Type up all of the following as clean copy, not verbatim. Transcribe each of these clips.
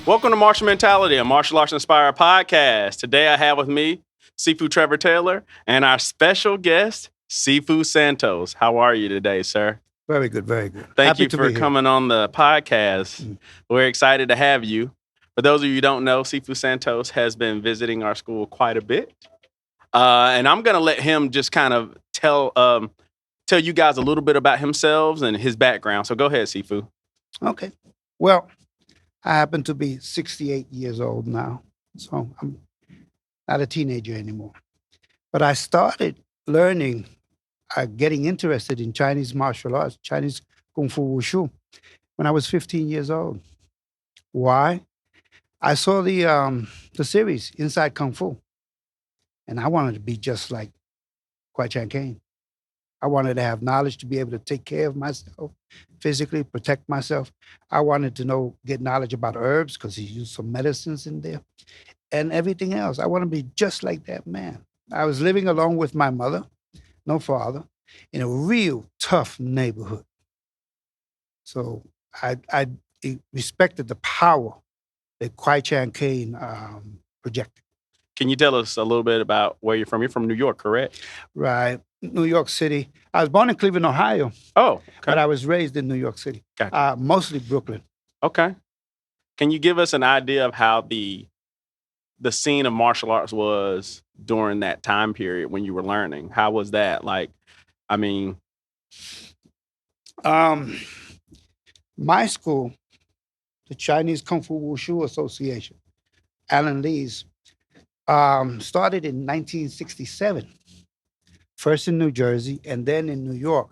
Welcome to Martial Mentality, a martial arts inspired podcast. Today I have with me Sifu Trevor Taylor and our special guest, Sifu Santos. How are you today, sir? Very good, very good. Thank Happy you to for be here. coming on the podcast. We're excited to have you. For those of you who don't know, Sifu Santos has been visiting our school quite a bit. And I'm going to let him just kind of tell you guys a little bit about himself and his background. So go ahead, Sifu. Okay. Well, I happen to be 68 years old now, so I'm not a teenager anymore. But I started learning, getting interested in Chinese martial arts, Chinese Kung Fu Wushu, when I was 15 years old. Why? I saw the series Inside Kung Fu, and I wanted to be just like Kwai Chan Caine. I wanted to have knowledge to be able to take care of myself physically, protect myself. I wanted to get knowledge about herbs because he used some medicines in there and everything else. I want to be just like that man. I was living alone with my mother, no father, in a real tough neighborhood. So I respected the power that Kwai Chan Caine projected. Can you tell us a little bit about where you're from? You're from New York, correct? Right. New York City. I was born in Cleveland, Ohio, Oh, but okay. I was raised in New York City, Gotcha. mostly Brooklyn. Okay. Can you give us an idea of how the scene of martial arts was during that time period when you were learning? How was that? Like, I mean, Um, my school, the Chinese Kung Fu Wushu Association, Alan Lee's, started in 1967. First in New Jersey, and then in New York.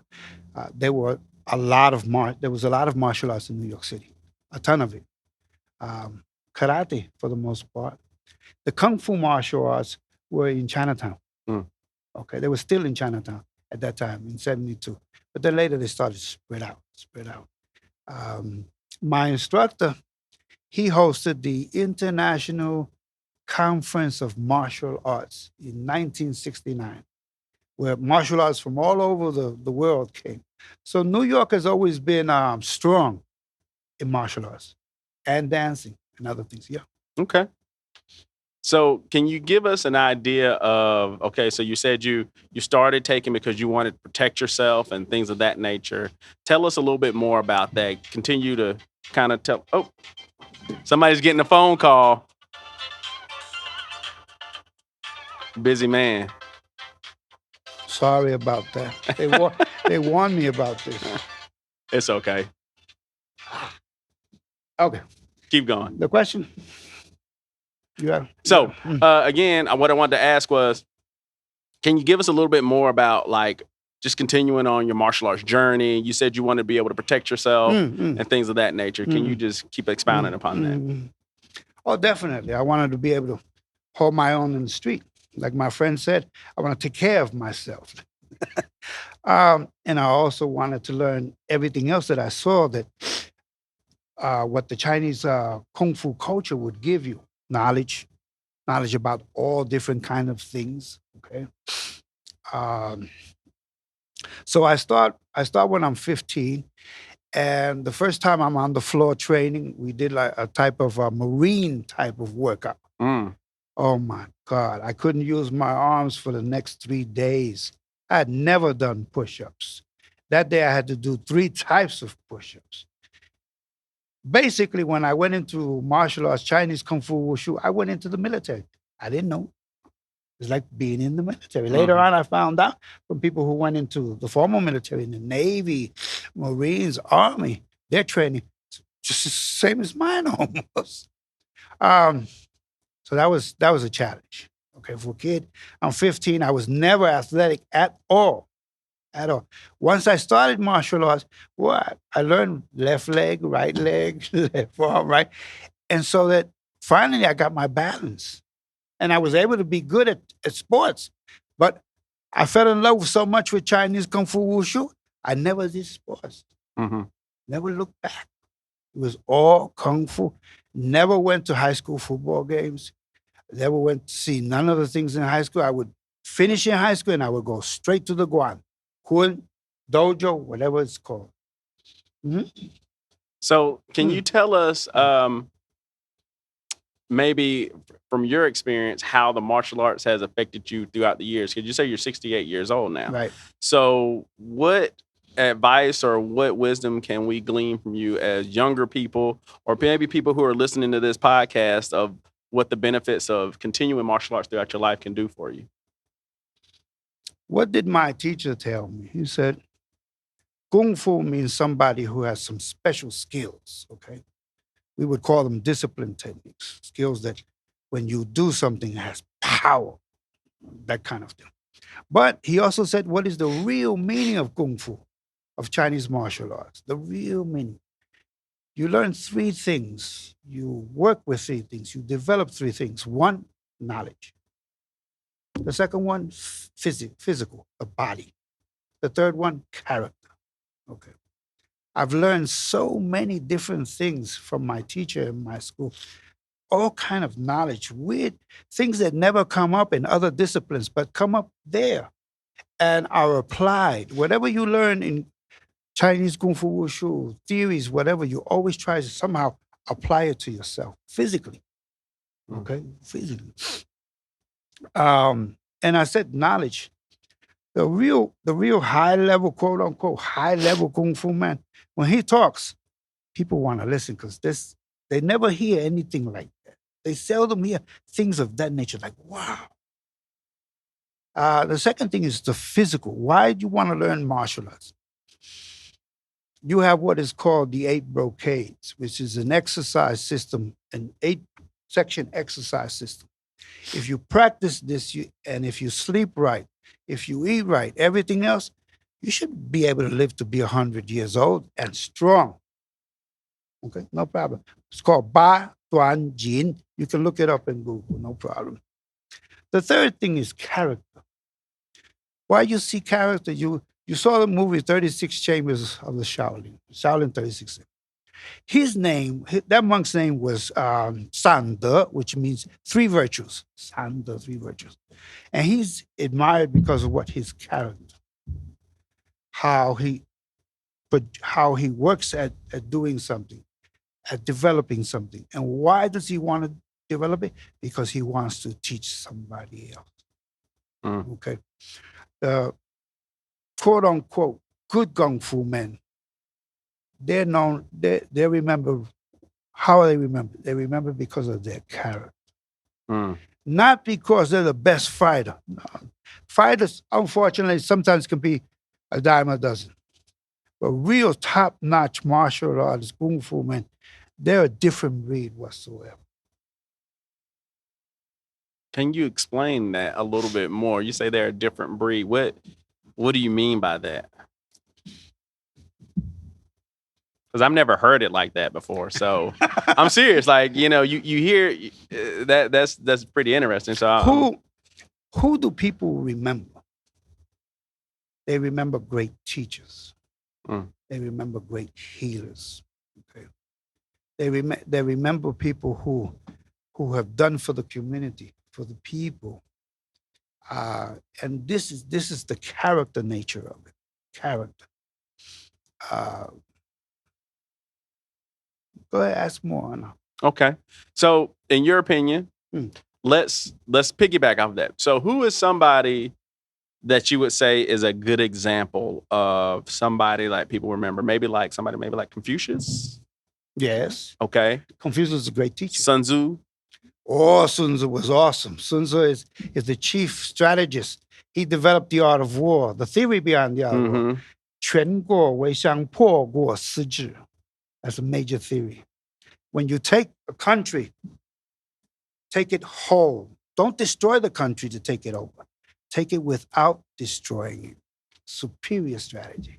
There were there was a lot of martial arts in New York City, a ton of it. Karate for the most part. The Kung Fu martial arts were in Chinatown. Mm. Okay, they were still in Chinatown at that time in '72, but then later they started to spread out. Um, my instructor, he hosted the International Conference of Martial Arts in 1969, where martial arts from all over the world came. So New York has always been strong in martial arts and dancing and other things. Yeah. okay. So, can you give us an idea of, okay, so you said you started taking because you wanted to protect yourself and things of that nature. Tell us a little bit more about that. Continue to kind of tell. Oh, somebody's getting a phone call. Busy man. Sorry about that. They warned me about this. It's okay. Okay. Keep going. The question? Yeah. So, again, what I wanted to ask was, can you give us a little bit more about like just continuing on your martial arts journey? You said you wanted to be able to protect yourself and things of that nature. Can you just keep expounding upon that? Oh, definitely. I wanted to be able to hold my own in the street. Like my friend said, I want to take care of myself. And I also wanted to learn everything else that I saw that what the Chinese Kung Fu culture would give you knowledge about all different kind of things. Okay. Um, so I start when I'm 15. And the first time I'm on the floor training, we did like a type of a marine type of workout. Mm. Oh my God. I couldn't use my arms for the next 3 days. I had never done push ups. That day I had to do 3 types of push ups. Basically, when I went into martial arts, Chinese Kung Fu Wushu, I went into the military. I didn't know. It's like being in the military. Later on, I found out from people who went into the formal military, in the Navy, Marines, Army, their training just the same as mine almost. Um, so that was a challenge. Okay, for a kid, I'm 15. I was never athletic at all, at all. Once I started martial arts, what I learned left leg, left arm, right, and so that finally I got my balance and I was able to be good at sports. But I fell in love so much with Chinese Kung Fu Wushu, I never did sports. Mm-hmm. Never looked back. It was all Kung Fu. Never went to high school football games. Never went to see none of the things in high school. I would finish in high school and I would go straight to the Guan, Kun, Dojo, whatever it's called. Mhm. So, can you tell us maybe from your experience, how the martial arts has affected you throughout the years. Because you say you're 68 years old now. Right. So, what advice or what wisdom can we glean from you as younger people, or maybe people who are listening to this podcast, of what the benefits of continuing martial arts throughout your life can do for you? What did my teacher tell me? He said, Kung Fu means somebody who has some special skills, okay? We would call them discipline techniques, skills that when you do something it has power, that kind of thing. But he also said, what is the real meaning of Kung Fu, of Chinese martial arts? The real meaning. You learn three things, you work with three things, you develop three things. One, knowledge. The second one, physical, the body. The third one, character. Okay. I've learned so many different things from my teacher in my school, all kind of knowledge, weird things that never come up in other disciplines, but come up there and are applied. Whatever you learn in Chinese Kung Fu Wushu, theories, whatever, you always try to somehow apply it to yourself physically. Okay, physically. And I said knowledge. The real high level, quote unquote, high level Kung Fu man, when he talks, people want to listen because this they never hear anything like that. They seldom hear things of that nature, like wow. The second thing is the physical. Why do you want to learn martial arts? You have what is called the 8 brocades, which is an exercise system, an 8 section exercise system. If you practice this, and if you sleep right, if you eat right, everything else, you should be able to live to be 100 years old and strong. Okay, no problem. It's called Ba Duan Jin. You can look it up in Google, no problem. The third thing is character. Why you see character? You saw the movie 36 Chambers of the Shaolin 36. His name, that monk's name was Sande, which means three virtues. Sande, three virtues. And he's admired because of what his character, how he how he works at doing something, at developing something. And why does he want to develop it? Because he wants to teach somebody else. Mm. Okay. The quote unquote good kung fu men, they're known, they remember. How they remember? They remember because of their character. Mm. Not because they're the best fighter. No. Fighters, unfortunately, sometimes can be a dime a dozen. But real top-notch martial artists, kung fu men, they're a different breed whatsoever. Can you explain that a little bit more? You say they're a different breed. What do you mean by that? Because I've never heard it like that before. So I'm serious. Like, you hear that's pretty interesting. So Who do people remember? They remember great teachers. Mm. They remember great healers. Okay. They remember people who have done for the community, for the people. And this is the character nature of it. Character. Uh, Go ahead, ask more. Anna. Okay. So in your opinion, Mm. let's piggyback off of that. So who is somebody that you would say is a good example of somebody like people remember? Maybe like somebody, maybe like Confucius. Yes, Okay. Confucius is a great teacher. Sun Tzu. Oh, Sun Tzu was awesome. Sun Tzu is the chief strategist. He developed the art of war, the theory behind the art of war. Mm-hmm. 全过为相，破过失治. That's a major theory. When you take a country, take it whole. Don't destroy the country to take it over. Take it without destroying it. Superior strategy.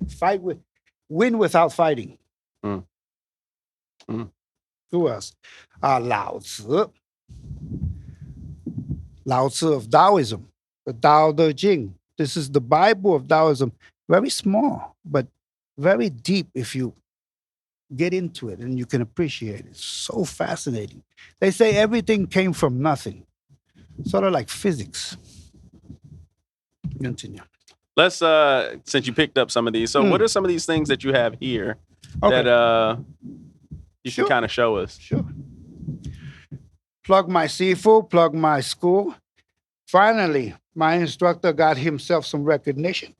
Win without fighting. Mm. Mm. Who else? Lao Tzu. Lao Tzu of Taoism. The Tao Te Ching. This is the Bible of Taoism. Very small, but very deep if you get into it and you can appreciate it. So fascinating. They say everything came from nothing. Sort of like physics. Continue. Let's since you picked up some of these. So what are some of these things that you have here Okay. that you Sure. can kind of show us? Sure. plug my Sifu, plug my school. Finally, my instructor got himself some recognition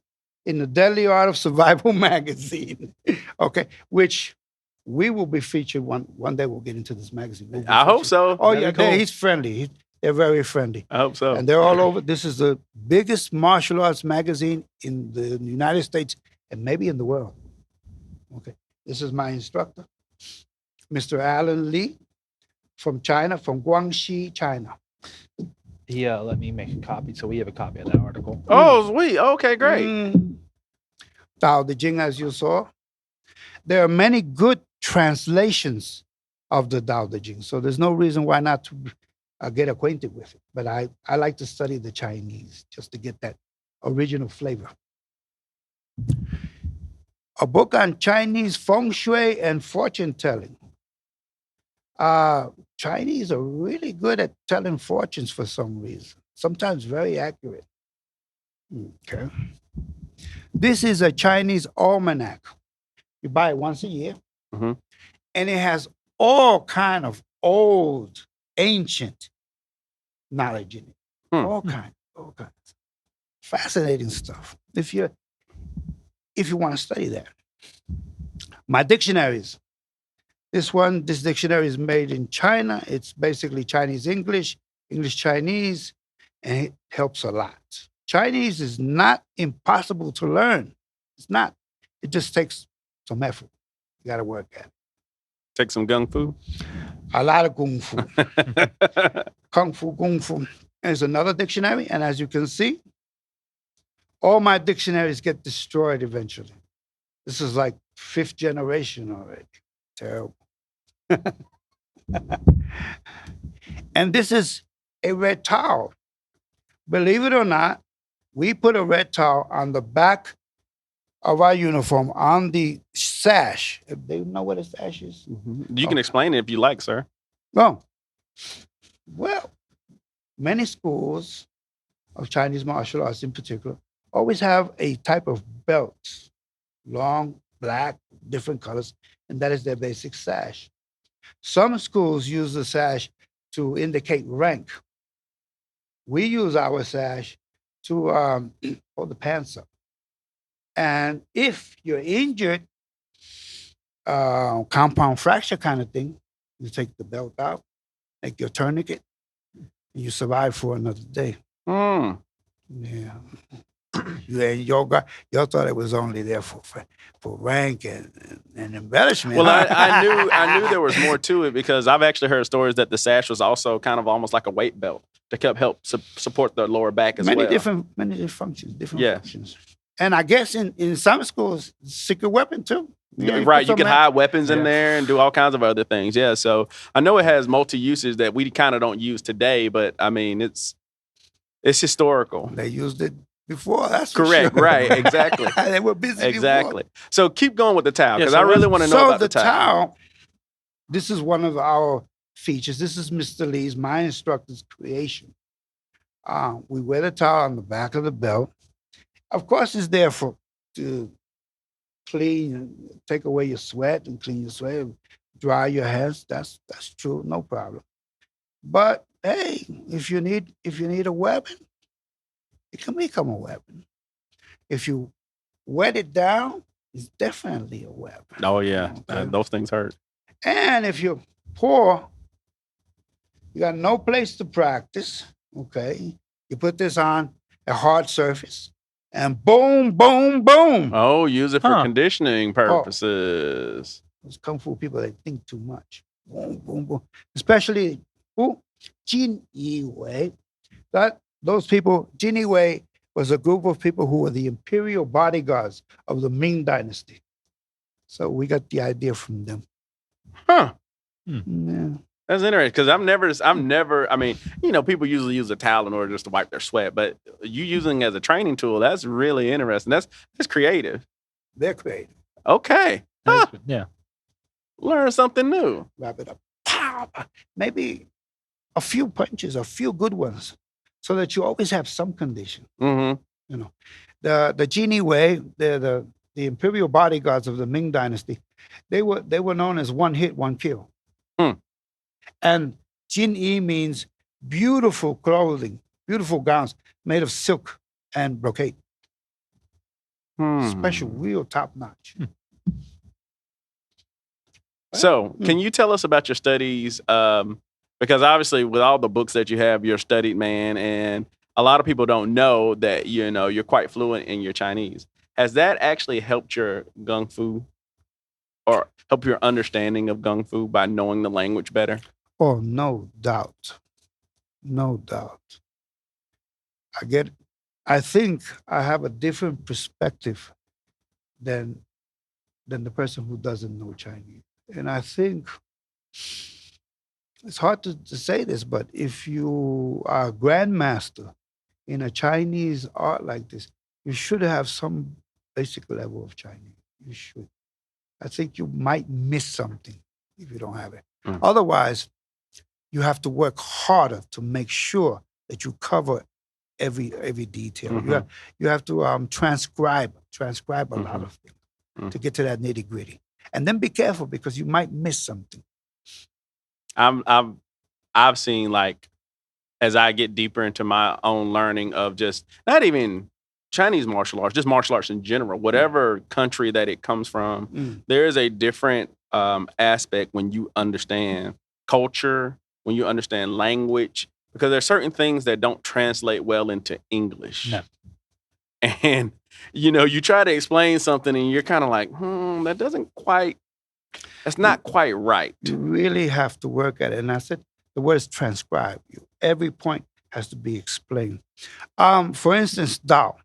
in the Deadly Art of Survival magazine. Okay, which we will be featured one day. We'll get into this magazine. We'll be I hope featured. so. Oh That'd yeah, be cool. he's friendly. They're very friendly, I hope so. and they're all over. This is the biggest martial arts magazine in the United States and maybe in the world. Okay, this is my instructor, Mr. Alan Lee from China, from Guangxi, China. He let me make a copy, so we have a copy of that article. Oh, sweet. Okay, great. Tao Te Ching, as you saw. There are many good translations of the Tao Te Ching, so there's no reason why not to get acquainted with it. But I like to study the Chinese just to get that original flavor. A book on Chinese feng shui and fortune telling. Chinese are really good at telling fortunes for some reason, sometimes very accurate. Okay. This is a Chinese almanac. You buy it once a year, Mhm. and it has all kind of old, ancient knowledge in it. Hmm. All kinds. Fascinating stuff. If you want to study that. My dictionaries. This dictionary is made in China. It's basically Chinese English, English Chinese, and it helps a lot. Chinese is not impossible to learn. It's not. It just takes some effort. You got to work at it. Take some gung fu. A lot of kung fu. Kung fu, kung fu. There's another dictionary, and as you can see, all my dictionaries get destroyed eventually. This is like 5th generation already. Terrible. And this is a red towel. Believe it or not, we put a red towel on the back of our uniform on the sash. They know what a sash is? You can explain it if you like, sir. No. Well, many schools of Chinese martial arts in particular always have a type of belt, long, black, different colors, and that is their basic sash. Some schools use the sash to indicate rank. We use our sash to hold the pants up. And if you're injured, compound fracture kind of thing, you take the belt out, make your tourniquet, and you survive for another day. Mm. Yeah. Yeah, y'all thought it was only there for rank and embellishment. Well, I knew there was more to it because I've actually heard stories that the sash was also kind of almost like a weight belt to help support the lower back as many well. different functions, functions. And I guess in some schools, secret weapon too. Yeah, right, you can hide weapons in Yeah. there and do all kinds of other things. Yeah, so I know it has multi uses that we kind of don't use today, but I mean it's historical. They used it before. That's for Correct. sure. Right. Exactly. They were busy Exactly. So keep going with the towel Yeah, because so I really let's- want to know So about the towel. this is one of our features. This is Mr. Lee's, my instructor's creation. We wear the towel on the back of the belt. Of course, it's there to clean and take away your sweat and clean your sweat, dry your hands. That's true, no problem. But hey, if you need a weapon, it can become a weapon. If you wet it down, it's definitely a weapon. Oh yeah, Okay. those things hurt. And if you're poor, you got no place to practice. Okay, you put this on a hard surface, and boom, boom, boom. Oh, use it for Huh. conditioning purposes. Those kung fu people, they think too much. Boom, boom, boom. Especially who? Jin Yi Wei. Those people, Jin Yi Wei was a group of people who were the imperial bodyguards of the Ming Dynasty. So we got the idea from them. Huh. Yeah. That's interesting because I've never. I mean, people usually use a towel in order just to wipe their sweat, but you using it as a training tool, that's really interesting. That's creative. They're creative. Okay. Huh. Yeah. Learn something new. Wrap it up. Pow! Maybe a few punches, a few good ones, so that you always have some condition. Mm-hmm. The Genie Wei, the imperial bodyguards of the Ming Dynasty, they were known as one hit, one kill. Hmm. And Jin Yi means beautiful clothing, beautiful gowns made of silk and brocade. Special, Hmm. real top notch. Right? So, can you tell us about your studies? Because obviously, with all the books that you have, you're a studied man, and a lot of people don't know that you're quite fluent in your Chinese. Has that actually helped your gung fu or help your understanding of gung fu by knowing the language better? Oh, no doubt. No doubt. I get I think I have a different perspective than the person who doesn't know Chinese. And I think it's hard to say this, but if you are a grandmaster in a Chinese art like this, you should have some basic level of Chinese. You should. I think you might miss something if you don't have it. Mm. Otherwise, you have to work harder to make sure that you cover every detail. Mhm. You have to transcribe a lot Mhm. of things Mm. to get to that nitty gritty, and then be careful because you might miss something. I'm I've seen like as I get deeper into my own learning of just not even Chinese martial arts, just martial arts in general, whatever country that it comes from, Mm. there is a different aspect when you understand culture, when you understand language, because there are certain things that don't translate well into English. No. And you try to explain something and you're kind of like, that doesn't quite, that's not quite right. You really have to work at it. And I said the word is transcribe. Every point has to be explained. For instance, Dao,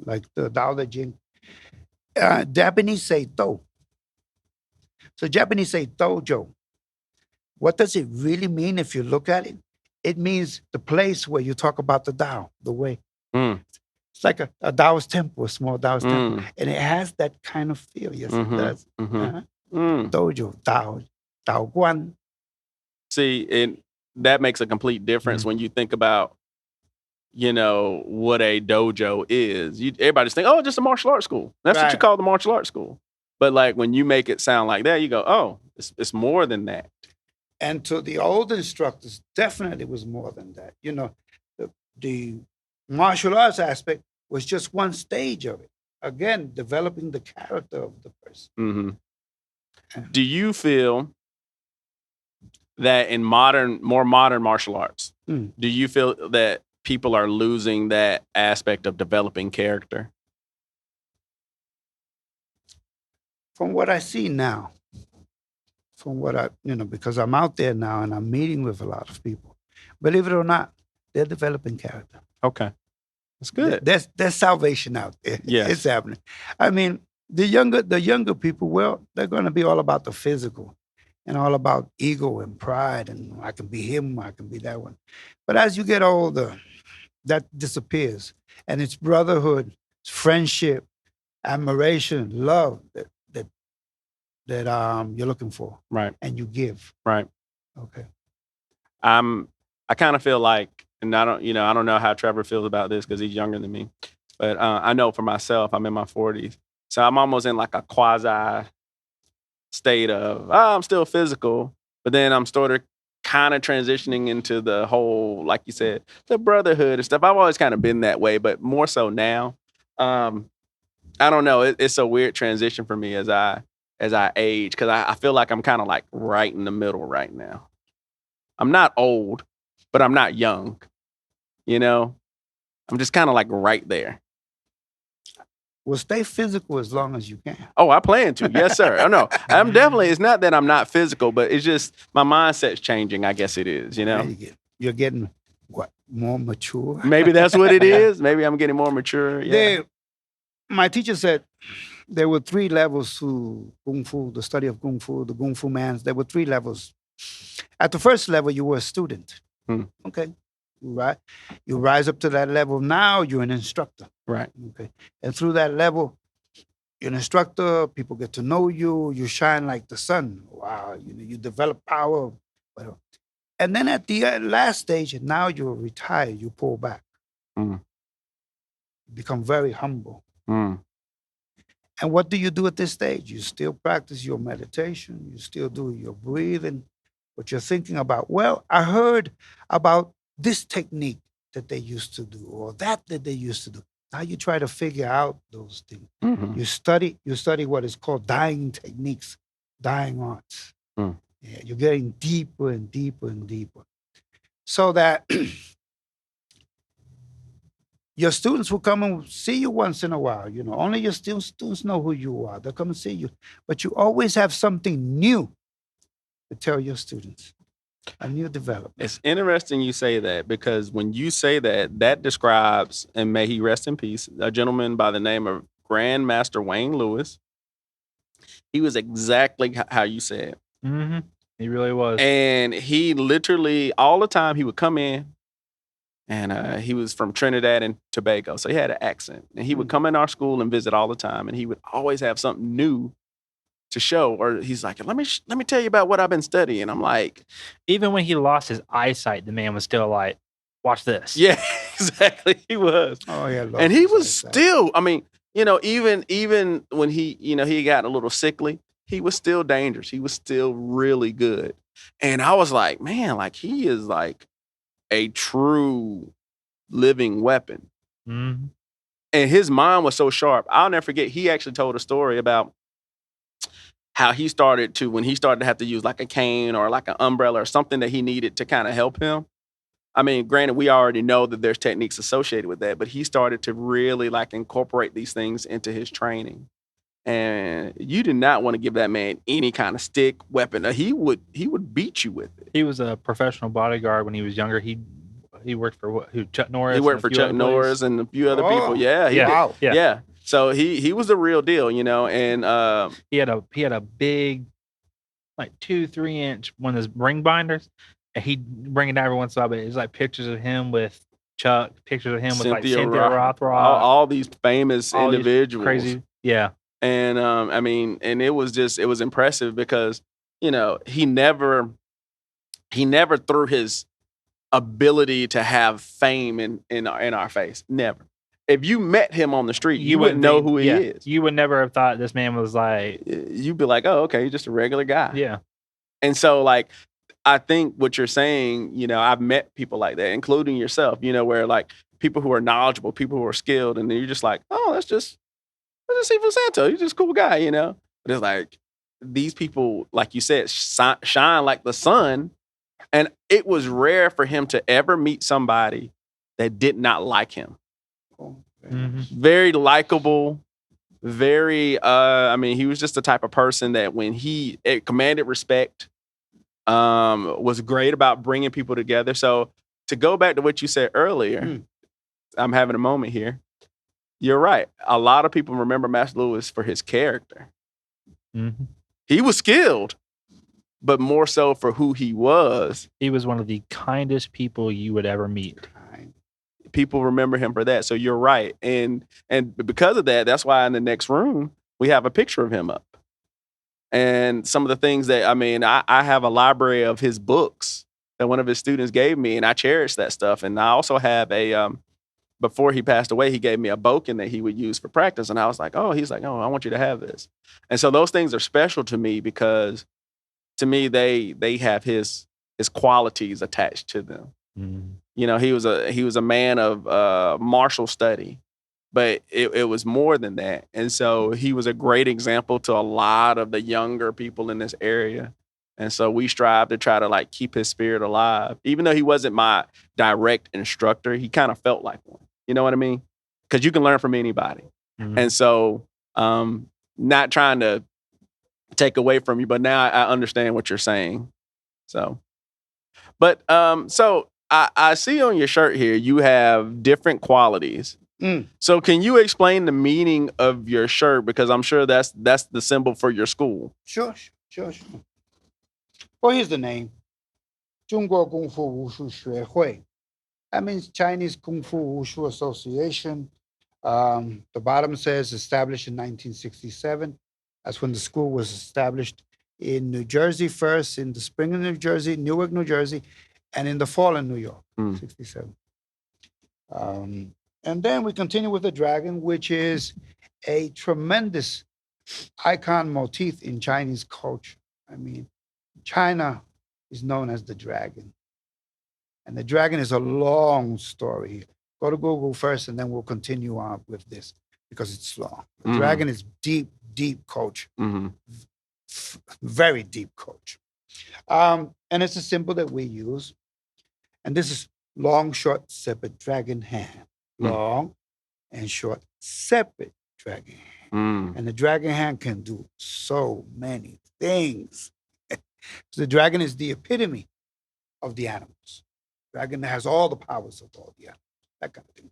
like the Dao De Jing, Japanese say Do. So Japanese say dojo. What does it really mean if you look at it? It means the place where you talk about the Tao, the way. Mm, It's like a Taoist temple, a small Taoist temple. mm, And it has that kind of feel. Yes, it mm-hmm, does. mm-hmm. Uh-huh. Mm. Dojo, Tao, Tao Guan. See, that makes a complete difference Mhm. when you think about, what a dojo is. Everybody's think, oh, just a martial arts school. That's what you Right. call the martial arts school. But like when you make it sound like that, you go, oh, it's more than that. And to the old instructors, definitely was more than that. The martial arts aspect was just one stage of it. Again, developing the character of the person. Hmm. Yeah. Do you feel that in more modern martial arts, Mm. do you feel that people are losing that aspect of developing character? From what I see now, from what because I'm out there now and I'm meeting with a lot of people. Believe it or not, they're developing character. Okay, that's good. There's salvation out there. Yes. It's happening. I mean, the younger people, well, they're going to be all about the physical and all about ego and pride and I can be him, I can be that one. But as you get older, that disappears, and it's brotherhood, it's friendship, admiration, love that you're looking for, Right, and you give. right. Okay. I kind of feel like, and I don't know how Trevor feels about this because he's younger than me, but I know for myself, I'm in my 40s, so I'm almost in like a quasi state of I'm still physical, but then I'm sort of kind of transitioning into the whole, like you said, the brotherhood and stuff. I've always kind of been that way, but more so now. Um, I don't know. It's a weird transition for me as I age because I feel like I'm kind of like right in the middle right now. I'm not old, but I'm not young. You know, I'm just kind of like right there. Well, stay physical as long as you can. Oh, I plan to. Yes, sir. Oh no, I'm definitely. It's not that I'm not physical, but it's just my mindset's changing. I guess it is. You're getting what, more mature. Maybe that's what it is. Maybe I'm getting more mature. Yeah. My teacher said there were three levels to kung fu, the study of kung fu, the kung fu mans. There were three levels. At the first level, you were a student. Hmm. Okay, right. You rise up to that level. Now you're an instructor. Right. Okay, and through that level, you're an instructor. People get to know you. You shine like the sun. Wow, you develop power. Whatever. And then at the last stage, now you're retired. You pull back. Mm. You become very humble. Mm. And what do you do at this stage? You still practice your meditation. You still do your breathing. but you're thinking about, well, I heard about this technique that they used to do or that they used to do. Now you try to figure out those things. Mhm. You study what is called dying techniques, dying arts. Mm. Yeah, you're getting deeper and deeper and deeper. So that your students will come and see you once in a while. Only your students know who you are. They'll come and see you. But you always have something new to tell your students, a new development. It's interesting you say that because when you say that, that describes, and may he rest in peace, a gentleman by the name of Grandmaster Wayne Lewis. He was exactly how you said. Mm-hmm. He really was. And he literally, all the time, he would come in and he was from Trinidad and Tobago. So he had an accent. And he would come in our school and visit all the time. And he would always have something new to show. Or he's like, let me tell you about what I've been studying. I'm like, Even when he lost his eyesight, the man was still like, watch this. yeah, exactly. He was. Oh yeah, And he was still, I mean, even when he got a little sickly, he was still dangerous. He was still really good. And I was like, man, like he is like a true living weapon. Mm-hmm. And his mind was so sharp. I'll never forget, he actually told a story about how he started to, when he started to have to use like a cane or like an umbrella or something that he needed to kind of help him. I mean, granted, we already know that there's techniques associated with that, but he started to really like incorporate these things into his training. And you did not want to give that man any kind of stick weapon. He would beat you with it. He was a professional bodyguard when he was younger. He worked for Chuck Norris. He worked and a for few Chuck other Norris places. and a few other people. Oh, Yeah, he yeah. did. Wow. Yeah. Yeah. So he was the real deal, and He had a big, like 2-3 inch one of those ring binders, and he'd bring it down every once in a while. But it's like pictures of him with Chuck, pictures of him with like Cynthia Rothrock, all these famous all these individuals. crazy. Yeah. And I mean, and it was impressive because, he never threw his ability to have fame in our face. Never. If you met him on the street, you wouldn't know who he is. You would never have thought this man was like, You'd be like, oh, okay, he's just a regular guy. yeah. And so, like, I think what you're saying, I've met people like that, including yourself, where like people who are knowledgeable, people who are skilled, and then you're just like, oh, that's just Sifu Santos. He's just a cool guy, But it's like these people, like you said, shine like the sun. And it was rare for him to ever meet somebody that did not like him. Mm-hmm. Very likable, very, I mean, he was just the type of person that when it commanded respect, was great about bringing people together. So to go back to what you said earlier, I'm having a moment here. You're right. A lot of people remember Master Lewis for his character. Mm-hmm. He was skilled, but more so for who he was. He was one of the kindest people you would ever meet. People remember him for that. So you're right. And because of that, that's why in the next room, we have a picture of him up. And some of the things that, I mean, I have a library of his books that one of his students gave me, and I cherish that stuff. And I also have before he passed away, he gave me a boken that he would use for practice. And I was like, he's like, I want you to have this. And so those things are special to me because to me, they have his qualities attached to them. Mm-hmm. He was a man of martial study, but it was more than that. And so he was a great example to a lot of the younger people in this area. And so we strive to try to like keep his spirit alive. Even though he wasn't my direct instructor, he kind of felt like one. You know what I mean? Because you can learn from anybody. Mm-hmm. And so not trying to take away from you, but now I understand what you're saying. So, but so I see on your shirt here, you have different qualities. So can you explain the meaning of your shirt? Because I'm sure that's the symbol for your school. Sure. Well, here's the name. 中国功夫武术学会. That means Chinese Kung Fu Wushu Association. The bottom says established in 1967. That's when the school was established in New Jersey first, in the spring of New Jersey, Newark, New Jersey, and in the fall in New York, 67. And then we continue with the dragon, which is a tremendous icon motif in Chinese culture. I mean, China is known as the dragon. And the dragon is a long story. Go to Google first, and then we'll continue on with this because it's long. The dragon is deep, deep culture, very deep culture. And it's a symbol that we use. And this is long, short, separate dragon hand. Long and short, separate dragon hand. And the dragon hand can do so many things. So the dragon is the epitome of the animals. Dragon has all the powers of all the animals, that kind of thing.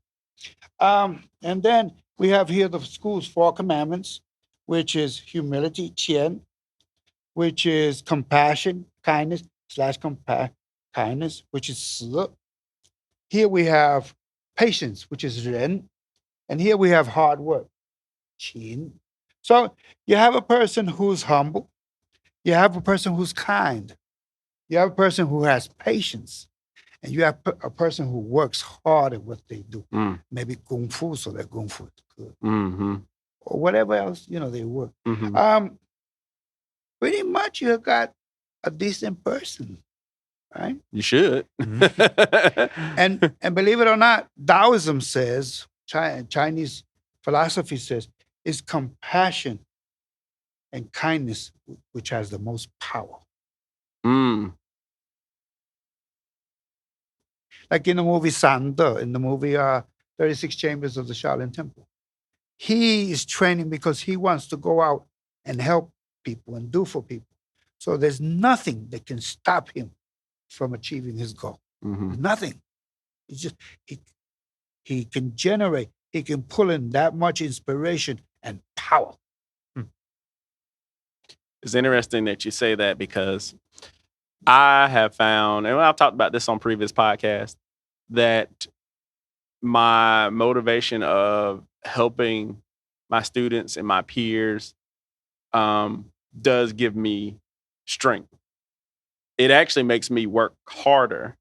And then we have here the school's 4 commandments, which is humility, qian, which is compassion, kindness, / kindness, which is 死. Here we have patience, which is 仁. And here we have hard work, 勤. So you have a person who's humble. You have a person who's kind. You have a person who has patience. And you have a person who works hard at what they do. Maybe kung fu, so that kung fu is good. Or whatever else, they work. Pretty much you got a decent person, right? You should. and believe it or not, Taoism says, Chinese philosophy says, is compassion and kindness which has the most power. Like in the movie Santos, in the movie 36 Chambers of the Shaolin Temple. He is training because he wants to go out and help people and do for people. So there's nothing that can stop him from achieving his goal. Nothing. It's just he can generate, he can pull in that much inspiration and power. It's interesting that you say that because I have found, and I've talked about this on previous podcasts, that my motivation of helping my students and my peers does give me strength. It actually makes me work harder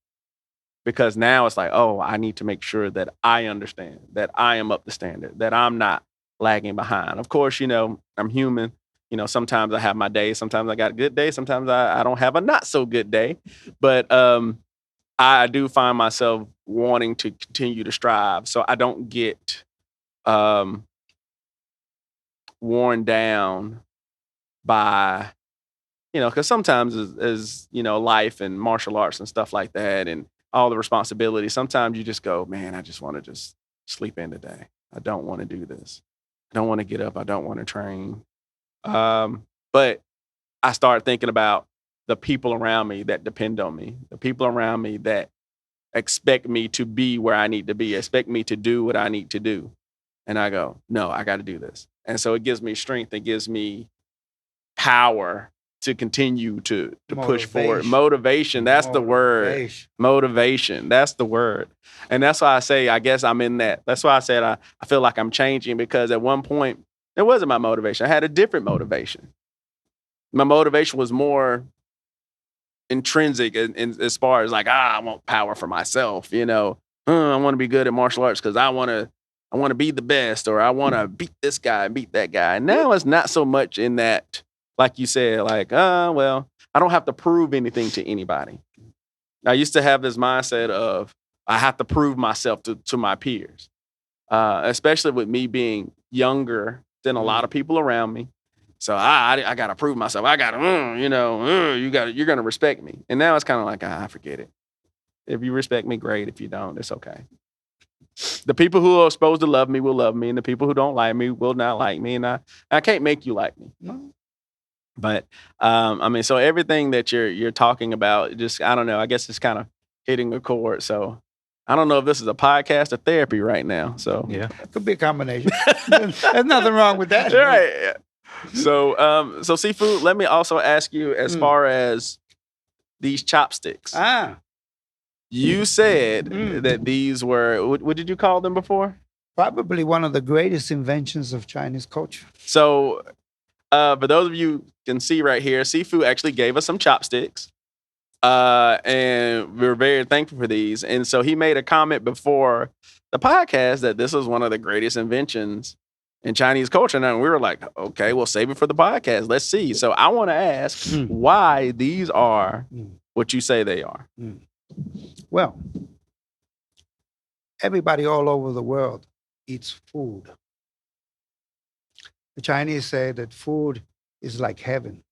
because now it's like, oh, I need to make sure that I understand, that I am up to standard, that I'm not lagging behind. Of course, I'm human. Sometimes I have my days. Sometimes I got a good day. Sometimes I don't have a not so good day. But I do find myself wanting to continue to strive so I don't get worn down by, because sometimes as life and martial arts and stuff like that and all the responsibilities, sometimes you just go, man, I just want to just sleep in today. I don't want to do this. I don't want to get up. I don't want to train. But I start thinking about the people around me that depend on me, the people around me that expect me to be where I need to be, expect me to do what I need to do. And I go, no, I got to do this. And so it gives me strength. It gives me power to continue to push forward. Motivation, that's the word. Motivation, that's the word. And that's why I say, I guess I'm in that. That's why I said I feel like I'm changing because at one point, it wasn't my motivation. I had a different motivation. My motivation was more intrinsic in as far as like, I want power for myself, I want to be good at martial arts because I want to be the best, or I want to beat this guy and beat that guy. And now it's not so much in that, like you said, like, well, I don't have to prove anything to anybody. I used to have this mindset of I have to prove myself to my peers, especially with me being younger than a lot of people around me. So I got to prove myself. I got to, you're going to respect me. And now it's kind of like, I forget it. If you respect me, great. If you don't, it's okay. The people who are supposed to love me will love me, and the people who don't like me will not like me. And I can't make you like me. No. But so everything that you're talking about, just, I don't know, I guess it's kind of hitting a chord. So I don't know if this is a podcast or therapy right now. So yeah, it could be a combination. There's nothing wrong with that. Right. So Sifu, let me also ask you as far as these chopsticks. You said that these were, what did you call them before? Probably one of the greatest inventions of Chinese culture. So for those of you who can see right here, Sifu actually gave us some chopsticks. And we're very thankful for these. And so he made a comment before the podcast that this was one of the greatest inventions in Chinese culture. And we were like, okay, we'll save it for the podcast. Let's see. So I want to ask why these are what you say they are? Well, everybody all over the world eats food. The Chinese say that food is like heaven.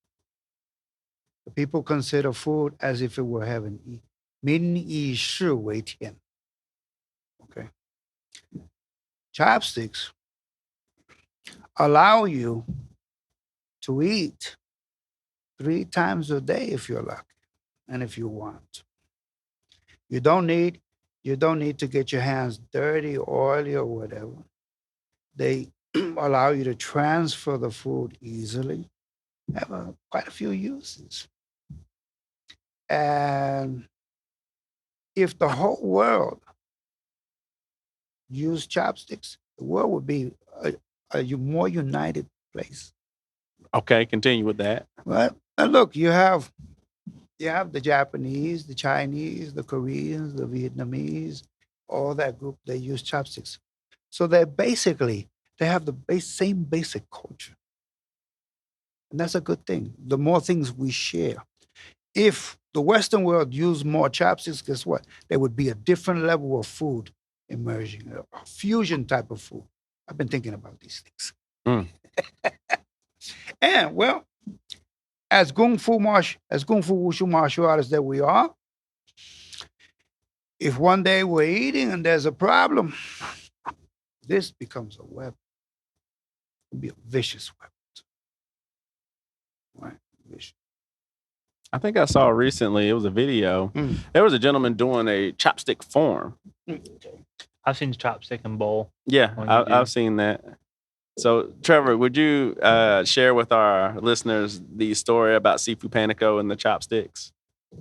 The people consider food as if it were heaven. 民以食为天. Okay. Chopsticks allow you to eat 3 times a day if you're lucky and if you want. You don't need to get your hands dirty, oily, or whatever. They allow you to transfer the food easily. Have quite a few uses. And if the whole world used chopsticks, the world would be a more united place. Okay, continue with that. Well, and look, you have the Japanese, the Chinese, the Koreans, the Vietnamese, all that group. They use chopsticks, so they have the same basic culture, and that's a good thing. The more things we share. If the Western world used more chopsticks, guess what? There would be a different level of food emerging, a fusion type of food. I've been thinking about these things. And well, as Kung Fu Wushu martial artists that we are, if one day we're eating and there's a problem, this becomes a weapon. It'll be a vicious weapon. Right? Vicious. I think I saw recently, it was a video. There was a gentleman doing a chopstick form. Okay. I've seen chopstick and bowl. Yeah, I've seen that. So, Trevor, would you share with our listeners the story about Sifu Panico and the chopsticks?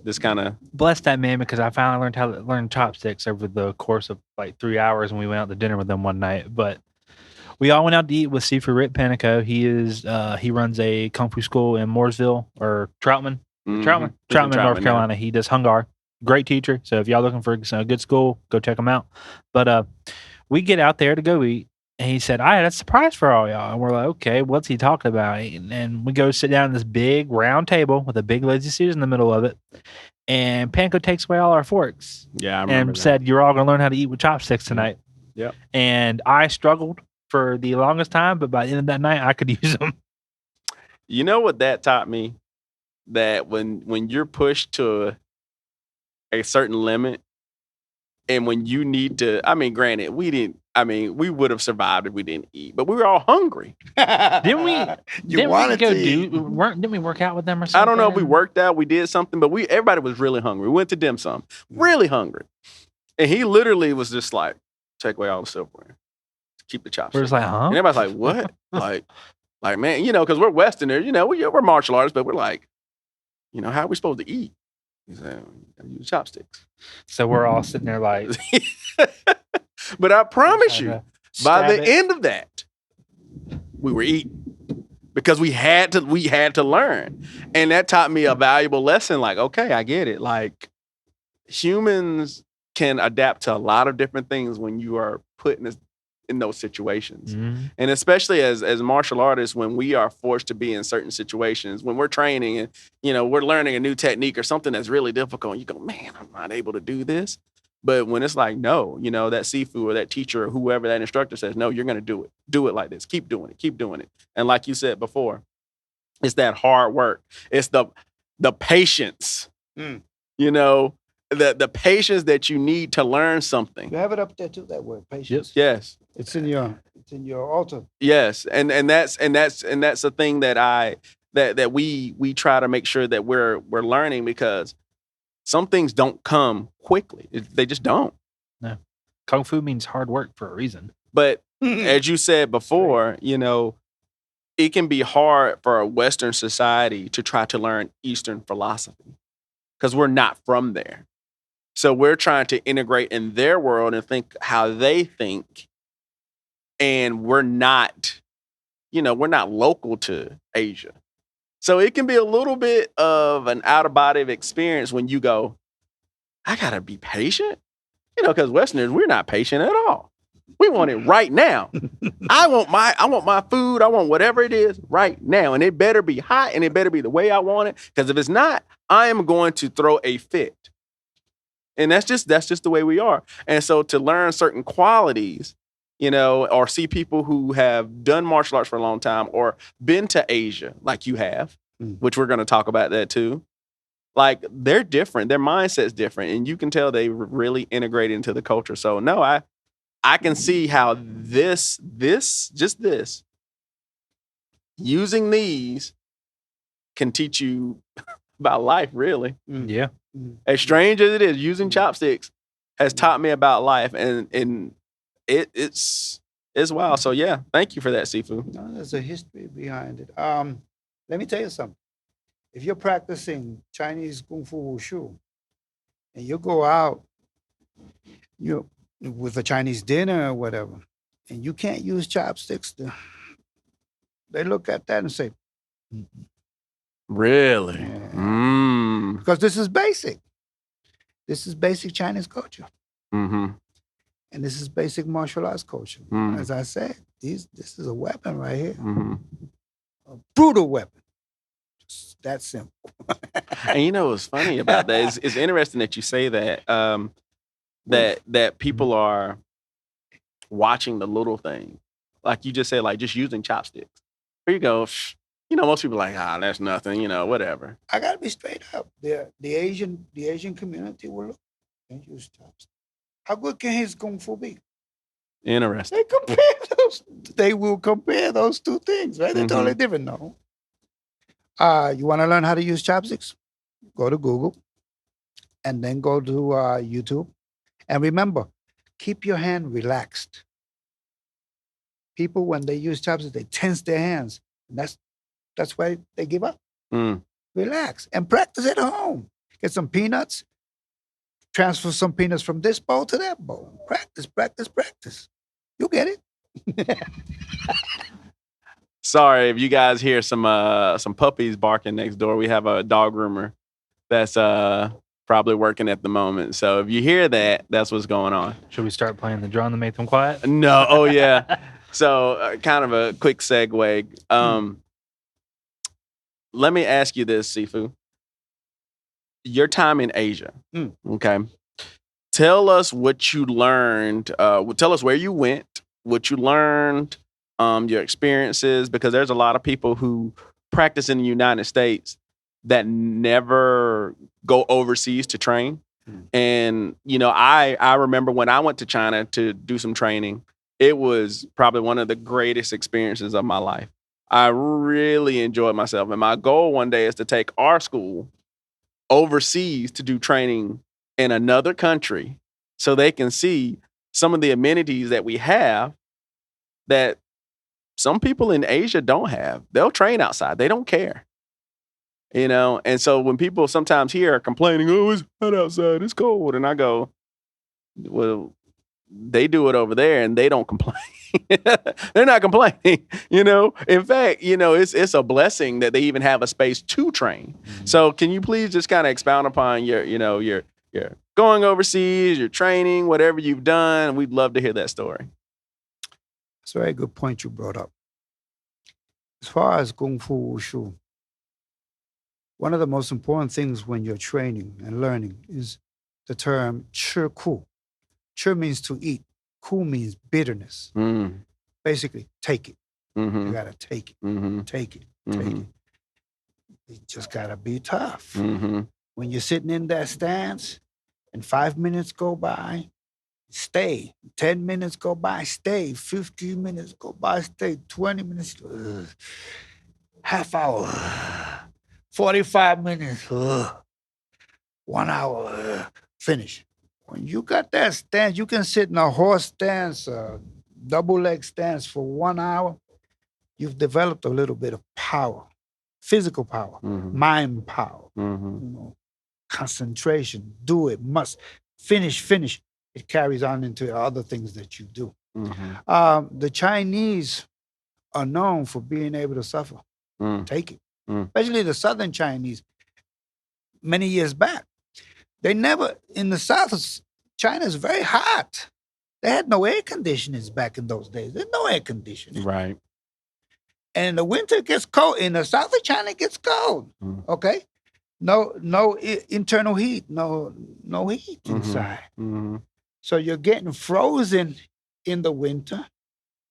This kind of bless that man, because I finally learned how to learn chopsticks over the course of like 3 hours when we went out to dinner with them one night. But we all went out to eat with Sifu Rick Panico. He runs a kung fu school in Mooresville or Troutman, Troutman, North Carolina. He does Hungar. Great teacher. So if y'all looking for a good school, go check him out. But we get out there to go eat. And he said, I had a surprise for all y'all. And we're like, okay, what's he talking about? And we go sit down at this big round table with a big lazy Susan in the middle of it. And Panko takes away all our forks. Yeah, I remember. And said, you're all going to learn how to eat with chopsticks tonight. Yep. And I struggled for the longest time, but by the end of that night, I could use them. You know what that taught me? That when you're pushed to a certain limit, and when you need to, I mean, granted, we would have survived if we didn't eat, but we were all hungry. Didn't we? Didn't we work out with them or something? I don't know if we worked out, we did something, but everybody was really hungry. We went to dim sum, really hungry. And he literally was just like, take away all the silverware. Keep the chopsticks. We're just like, huh? And everybody's like, what? like, man, because we're Westerners, we're martial artists, but we're like, how are we supposed to eat? He said, use chopsticks. So we're all sitting there like. But I promise you, by the end of that, we were eating because we had to learn. And that taught me a valuable lesson. Like, okay, I get it. Like, humans can adapt to a lot of different things when you are put in those situations. Mm-hmm. And especially as martial artists, when we are forced to be in certain situations, when we're training and, we're learning a new technique or something that's really difficult, you go, man, I'm not able to do this. But when it's like, no, that Sifu or that teacher or whoever that instructor says, no, you're going to do it. Do it like this. Keep doing it. Keep doing it. And like you said before, it's that hard work. It's the patience, the patience that you need to learn something. You have it up there too, that word, patience. Yes. It's in your altar. Yes. And that's the thing that we try to make sure that we're learning, because some things don't come quickly. They just don't. No. Kung Fu means hard work for a reason. But as you said before, it can be hard for a Western society to try to learn Eastern philosophy because we're not from there. So we're trying to integrate in their world and think how they think. And we're not local to Asia. So it can be a little bit of an out-of-body experience when you go, I got to be patient. Because Westerners, we're not patient at all. We want it right now. I want my food. I want whatever it is right now. And it better be hot and it better be the way I want it. Because if it's not, I am going to throw a fit. And that's just the way we are. And so to learn certain qualities, or see people who have done martial arts for a long time or been to Asia like you have, which we're going to talk about that too. Like they're different. Their mindset's different. And you can tell they really integrated into the culture. So no, I can see how this, using these can teach you about life, really. Yeah. As strange as it is, using chopsticks has taught me about life, and it's wild. So yeah, thank you for that, Sifu. No, there's a history behind it. Let me tell you something. If you're practicing Chinese Kung Fu Wushu and you go out with a Chinese dinner or whatever, and you can't use chopsticks, they look at that and say, Really? Yeah. Because this is basic. This is basic Chinese culture. Mm-hmm. And this is basic martial arts culture. As I said, this is a weapon right here. A brutal weapon. Just that simple. And what's funny about that is interesting that you say that. That people are watching the little thing. Like you just said, like just using chopsticks. Here you go. Most people are like, that's nothing, whatever. I gotta be straight up. The Asian community will look and use chopsticks. How good can his Kung Fu be? Interesting. They will compare those two things, right? They're totally different, no. You want to learn how to use chopsticks? Go to Google and then go to YouTube. And remember, keep your hand relaxed. People, when they use chopsticks, they tense their hands. And that's why they give up. Relax and practice at home. Get some peanuts. Transfer some peanuts from this bowl to that bowl. Practice, practice, practice. You'll get it. Sorry if you guys hear some puppies barking next door. We have a dog groomer that's probably working at the moment. So if you hear that, that's what's going on. Should we start playing the drum to make them quiet? No. Oh yeah. So kind of a quick segue. Let me ask you this, Sifu. Your time in Asia, okay? Tell us what you learned. Tell us where you went, what you learned, your experiences, because there's a lot of people who practice in the United States that never go overseas to train. And, I remember when I went to China to do some training, it was probably one of the greatest experiences of my life. I really enjoyed myself. And my goal one day is to take our school overseas to do training in another country so they can see some of the amenities that we have that some people in Asia don't have. They'll train outside. They don't care. And so when people sometimes here are complaining, oh, it's hot outside, it's cold. And I go, well, they do it over there and they don't complain. They're not complaining, In fact, it's a blessing that they even have a space to train. So can you please just kind of expound upon your going overseas, your training, whatever you've done? We'd love to hear that story. That's a very good point you brought up. As far as Kung Fu Wushu, one of the most important things when you're training and learning is the term chi ku. Chi means to eat. Ku means bitterness. Basically, take it. You got to take it. Take it. Take it. You just got to be tough. When you're sitting in that stance and 5 minutes go by, stay. 10 minutes go by, stay. 15 minutes go by, stay. 20 minutes, half hour, 45 minutes, 1 hour, finish. When you got that stance, you can sit in a horse stance, double leg stance for 1 hour. You've developed a little bit of power, physical power, mind power, concentration. Do it, must finish. It carries on into other things that you do. The Chinese are known for being able to suffer, take it, especially the Southern Chinese. Many years back, they never, in the South, China is very hot. They had no air conditioners back in those days. There's no air conditioning. Right. And in the winter it gets cold. In the south of China, it gets cold. Mm. Okay? No internal heat, no heat inside. Mm-hmm. So you're getting frozen in the winter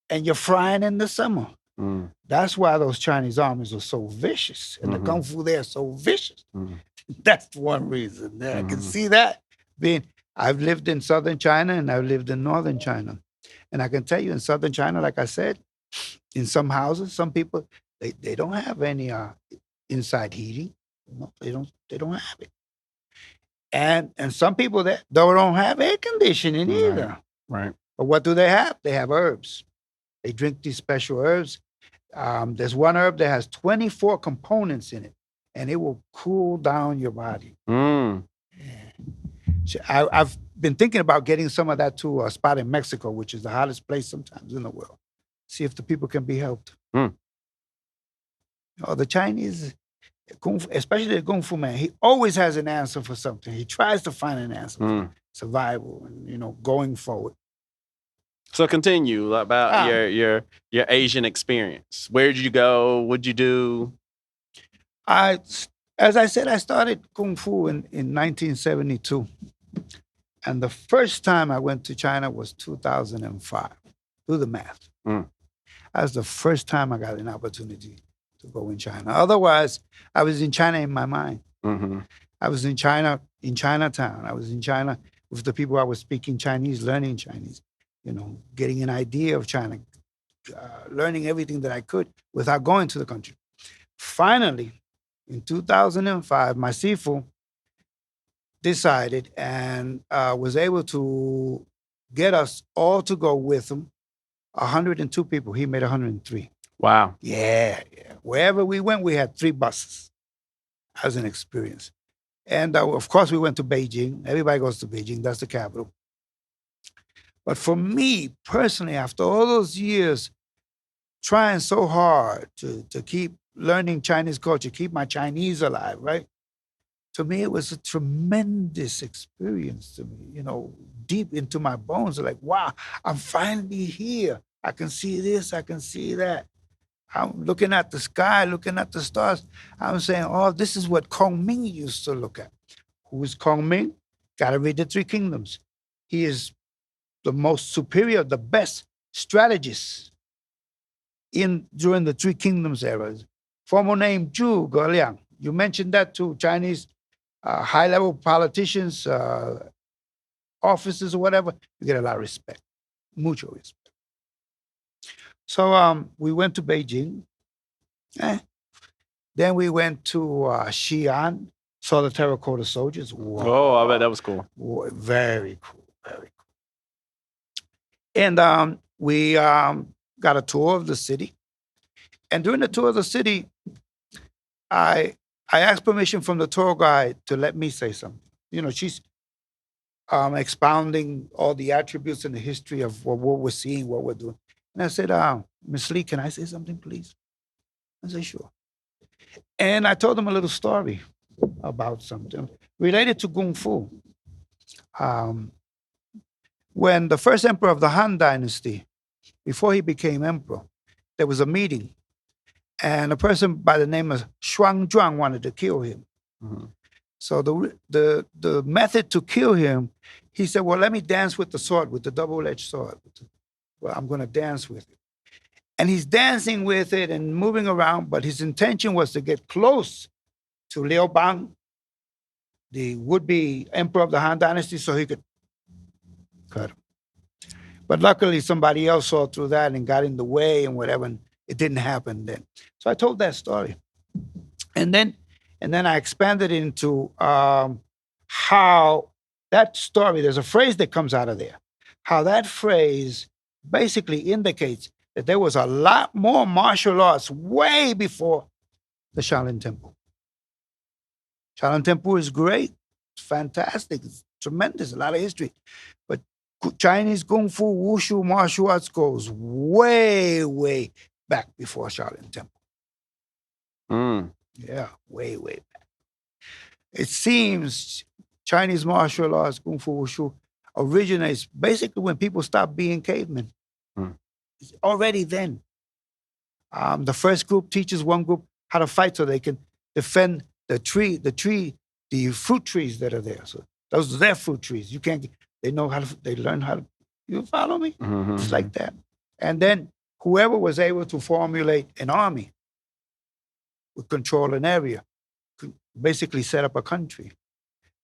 and you're frying in the summer. Mm. That's why those Chinese armies are so vicious and the kung fu there is so vicious. That's one reason. I can see that being. I've lived in southern China and I've lived in northern China. And I can tell you in southern China, like I said, in some houses, some people they don't have any inside heating. No, they don't have it. And some people that don't have air conditioning either. Right. But what do they have? They have herbs. They drink these special herbs. There's one herb that has 24 components in it, and it will cool down your body. Mm. So I've been thinking about getting some of that to a spot in Mexico, which is the hottest place sometimes in the world. See if the people can be helped. Mm. The Chinese, Kung Fu, especially the Kung Fu man, he always has an answer for something. He tries to find an answer for survival and going forward. So continue about your Asian experience. Where did you go? What'd you do? As I said, I started Kung Fu in 1972. And the first time I went to China was 2005. Do the math. Mm. That was the first time I got an opportunity to go in China. Otherwise, I was in China in my mind. Mm-hmm. I was in China, in Chinatown. I was in China with the people I was speaking Chinese, learning Chinese, getting an idea of China, learning everything that I could without going to the country. Finally, in 2005, my Sifu decided and was able to get us all to go with him. 102 people. He made 103. Wow. Yeah. Wherever we went, we had 3 buses as an experience. And of course, we went to Beijing. Everybody goes to Beijing. That's the capital. But for me personally, after all those years trying so hard to keep learning Chinese culture, keep my Chinese alive, right? To me, it was a tremendous experience to me, deep into my bones. Like, wow, I'm finally here. I can see this, I can see that. I'm looking at the sky, looking at the stars. I'm saying, oh, this is what Kong Ming used to look at. Who is Kong Ming? Got to read the 3 Kingdoms. He is the most superior, the best strategist during the 3 Kingdoms era. Former name Zhu Geliang. You mentioned that to Chinese high-level politicians, officers or whatever, you get a lot of respect, mutual respect. So we went to Beijing. Then we went to Xi'an, saw the terracotta soldiers. Wow. Oh, I bet that was cool. Very cool, very cool. And we got a tour of the city. And during the tour of the city, I asked permission from the tour guide to let me say something. She's expounding all the attributes and the history of what we're seeing, what we're doing. And I said, Miss Lee, can I say something, please? I said, sure. And I told them a little story about something related to Kung Fu. When the first emperor of the Han Dynasty, before he became emperor, there was a meeting. And a person by the name of Shuang Zhuang wanted to kill him. Mm-hmm. So the method to kill him, he said, well, let me dance with the sword, with the double-edged sword. Well, I'm going to dance with it. And he's dancing with it and moving around, but his intention was to get close to Liu Bang, the would-be emperor of the Han Dynasty, so he could cut him. But luckily, somebody else saw through that and got in the way and whatever, and it didn't happen then. So I told that story. And then I expanded into how that story, there's a phrase that comes out of there, how that phrase basically indicates that there was a lot more martial arts way before the Shaolin Temple. Shaolin Temple is great, it's fantastic, it's tremendous, a lot of history. But Chinese Kung Fu, Wushu, martial arts goes way, way back before Shaolin Temple. Yeah, way, way back. It seems Chinese martial arts, Kung Fu, Wushu, originates basically when people stopped being cavemen. Hmm. It's already then. The first group teaches one group how to fight so they can defend the fruit trees that are there. So those are their fruit trees. You can't. They know how to. They learn how to. You follow me? Mm-hmm. It's like that. And then whoever was able to formulate an army would control an area, could basically set up a country.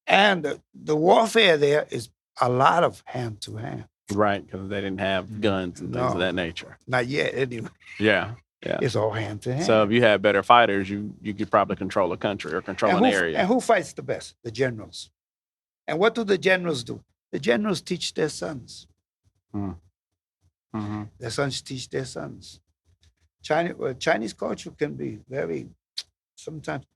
And the warfare there is a lot of hand to hand. Right, because they didn't have guns and things of No. that nature. Not yet, anyway. Yeah, yeah. It's all hand to hand. So if you had better fighters, you could probably control a country or control an area. And who fights the best? The generals. And what do the generals do? The generals teach their sons. Mm-hmm. Their sons teach their sons. Chinese culture can be very sometimes.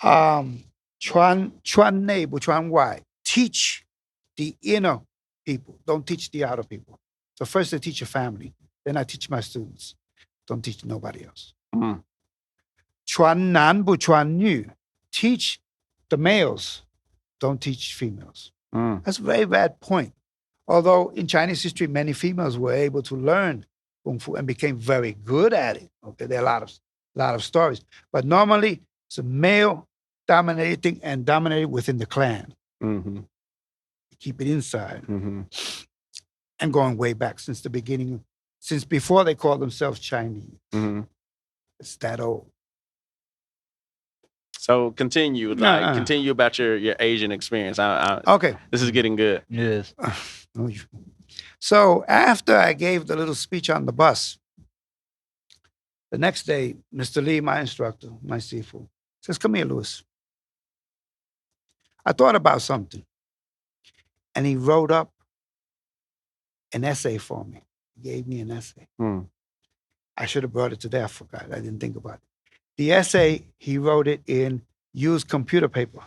Chuan Nei, Chuan Wai. Teach the inner people. Don't teach the outer people. So first I teach your family. Then I teach my students. Don't teach nobody else. Mm. Chuan Nan Bu Chuan Nu. Teach the males. Don't teach females. Mm. That's a very bad point. Although in Chinese history, many females were able to learn Kung Fu and became very good at it. Okay, there are a lot of stories. But normally it's a male dominating and dominated within the clan. Mm-hmm. Keep it inside. Mm-hmm. And going way back since the beginning, since before they called themselves Chinese. Mm-hmm. It's that old. So continue, continue about your Asian experience. Okay. This is getting good. Yes. So after I gave the little speech on the bus, the next day, Mr. Lee, my instructor, my Sifu, says, "Come here, Louis. I thought about something." And he wrote up an essay for me. He gave me an essay. Mm. I should have brought it today. I forgot. I didn't think about it. The essay, he wrote it in used computer paper.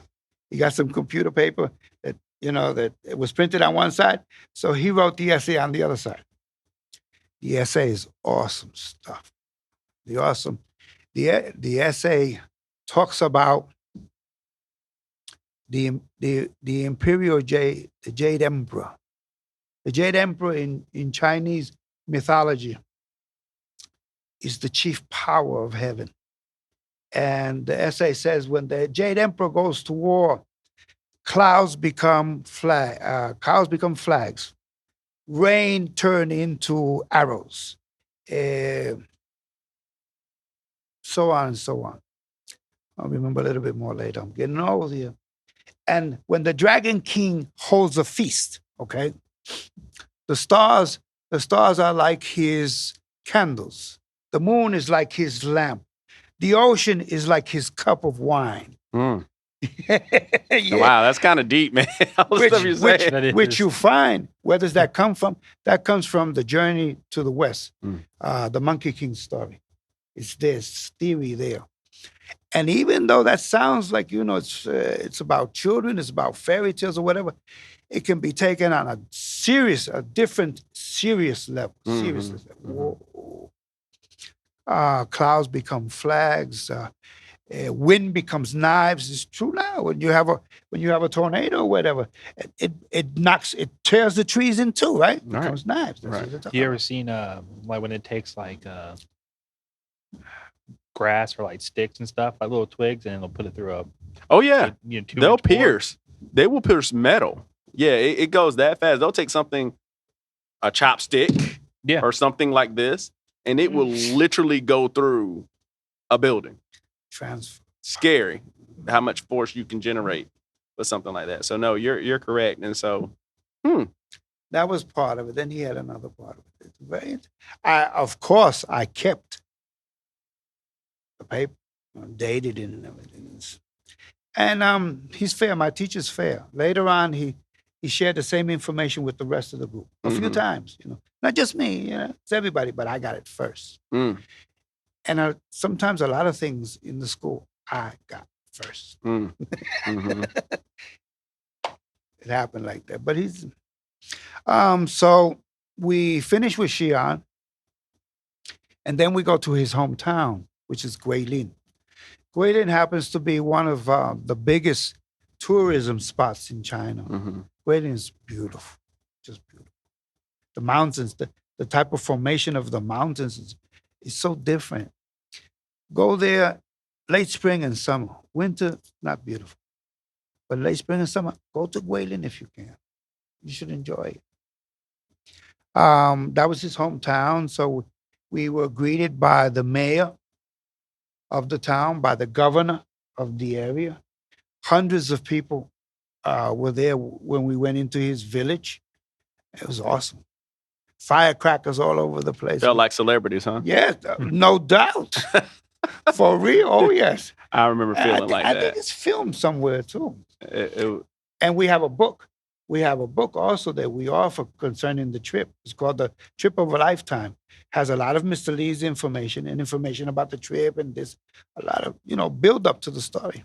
He got some computer paper that, that it was printed on one side. So he wrote the essay on the other side. The essay is awesome stuff. The essay talks about the imperial Jade, the Jade Emperor. The Jade Emperor in Chinese mythology is the chief power of heaven. And the essay says when the Jade Emperor goes to war, clouds become flags, rain turn into arrows, so on and so on. I'll remember a little bit more later. I'm getting old here. And when the Dragon King holds a feast, okay, the stars are like his candles. The moon is like his lamp. The ocean is like his cup of wine. Mm. Yeah. Wow, that's kind of deep, man. All the stuff you're saying. Which you find, where does that come from? That comes from the Journey to the West, the Monkey King story. It's this theory there. And even though that sounds like, it's about children, it's about fairy tales or whatever, it can be taken on a different serious level. Mm-hmm. Serious level. Whoa. Clouds become flags. Wind becomes knives. It's true now. When you have a tornado or whatever, it tears the trees in two, right? It becomes knives. That's You ever seen like when it takes like grass or like sticks and stuff, like little twigs, and they'll put it through a Oh yeah, they'll 2-inch pierce. They will pierce metal. Yeah, it goes that fast. They'll take a chopstick, or something like this, and it will literally go through a building. Scary how much force you can generate with something like that. So no, you're correct. And so that was part of it. Then he had another part of it. Of course I kept the paper, dated it and everything. And he's fair. My teacher's fair. Later on, he shared the same information with the rest of the group a few times. Not just me. It's everybody, but I got it first. Mm. And sometimes a lot of things in the school I got first. Mm. Mm-hmm. It happened like that. But he's so we finish with Xi'an, and then we go to his hometown, which is Guilin. Guilin happens to be one of the biggest tourism spots in China. Mm-hmm. Guilin is beautiful. just beautiful. The mountains, the type of formation of the mountains is so different. Go there late spring and summer. Winter, not beautiful. But late spring and summer, go to Guilin if you can. You should enjoy it. That was his hometown. So we were greeted by the mayor of the town, by the governor of the area. Hundreds of people were there when we went into his village. It was awesome. Firecrackers all over the place. Felt like celebrities, huh? Yes, no doubt. For real. Oh, yes. I remember feeling like I that. think it's filmed somewhere too. It, And we have a book. We have a book also that we offer concerning the trip. It's called The Trip of a Lifetime. Has a lot of Mr. Lee's information and information about the trip and this, a lot of, build up to the story.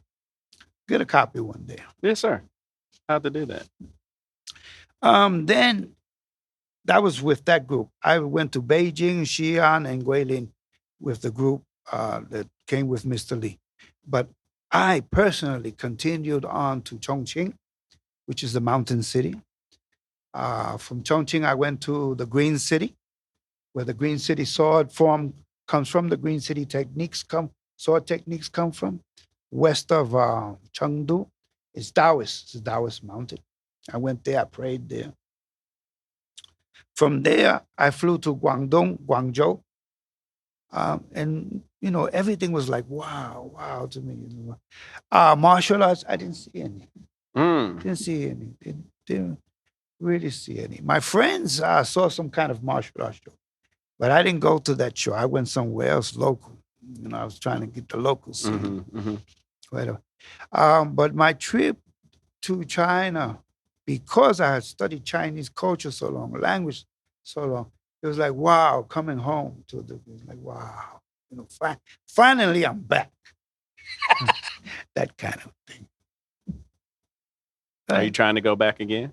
Get a copy one day. yes, sir. How to do that? Then that was with that group. I went to Beijing, Xi'an, and Guilin with the group that came with Mr. Lee. But I personally continued on to Chongqing, which is the mountain city. From Chongqing, I went to the Green City, where the Green City sword form comes from. The Green City sword techniques come from. West of Chengdu, it's Taoist. It's a Taoist mountain. I went there. I prayed there. From there, I flew to Guangdong, Guangzhou, and everything was like wow to me. Martial arts, I didn't see any. Didn't see any. Didn't really see any. My friends saw some kind of martial arts show, but I didn't go to that show. I went somewhere else local. I was trying to get the local scene. Whatever. But my trip to China, because I had studied Chinese culture so long, language so long, it was like, wow, coming home it was like, wow, finally I'm back. That kind of thing. Are you trying to go back again?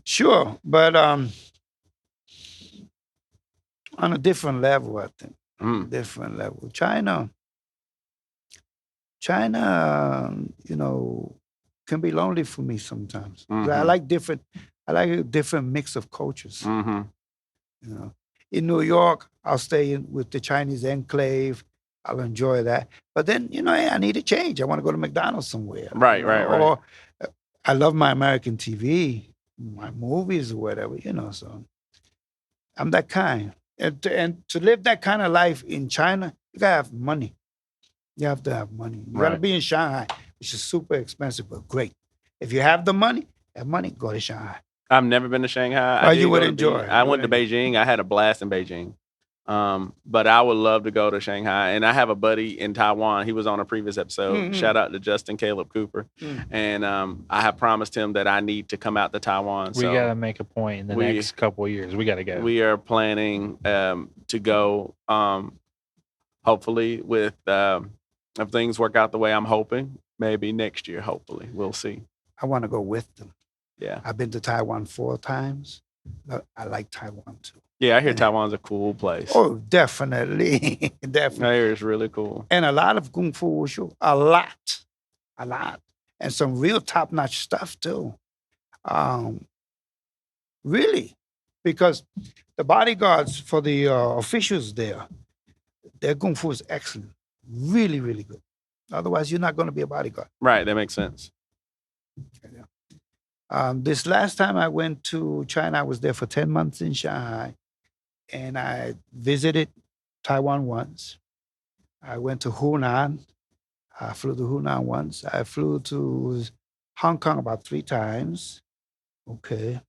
Sure, but on a different level, I think. Different level. China, can be lonely for me sometimes. I like a different mix of cultures. In New York, I'll stay with the Chinese enclave. I'll enjoy that. But then, I need a change. I want to go to McDonald's somewhere. Right. Or I love my American TV, my movies or whatever, so I'm that kind. And to live that kind of life in China, you got to have money. You have to have money. You got to be in Shanghai, which is super expensive, but great. If you have the money, go to Shanghai. I've never been to Shanghai. You would enjoy it. I went to Beijing. I had a blast in Beijing. But I would love to go to Shanghai. And I have a buddy in Taiwan. He was on a previous episode. Shout out to Justin Caleb Cooper. And I have promised him that I need to come out to Taiwan. We got to make a point in the next couple of years. We got to go. We are planning to go, hopefully, with if things work out the way I'm hoping, maybe next year, hopefully. We'll see. I want to go with them. Yeah. I've been to Taiwan 4 times. I like Taiwan too. Yeah, I hear Taiwan's a cool place. Oh, definitely. Definitely. I hear it's really cool. And a lot of Kung Fu Wushu. A lot. And some real top-notch stuff too. Really. Because the bodyguards for the officials there, their Kung Fu is excellent. Really, really good. Otherwise, you're not going to be a bodyguard. Right, that makes sense. This last time I went to China, I was there for 10 months in Shanghai. And I visited Taiwan once. I went to Hunan. I flew to Hunan once. I flew to Hong Kong about 3 times. Okay.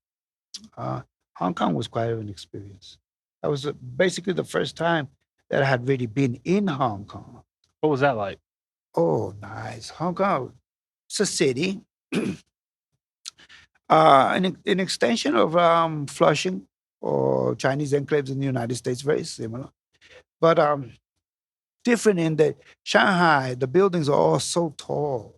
Hong Kong was quite an experience. That was basically the first time that I had really been in Hong Kong. What was that like? Oh, nice. Hong Kong, it's a city. An extension of Flushing or Chinese enclaves in the United States, very similar. But different in that Shanghai, the buildings are all so tall.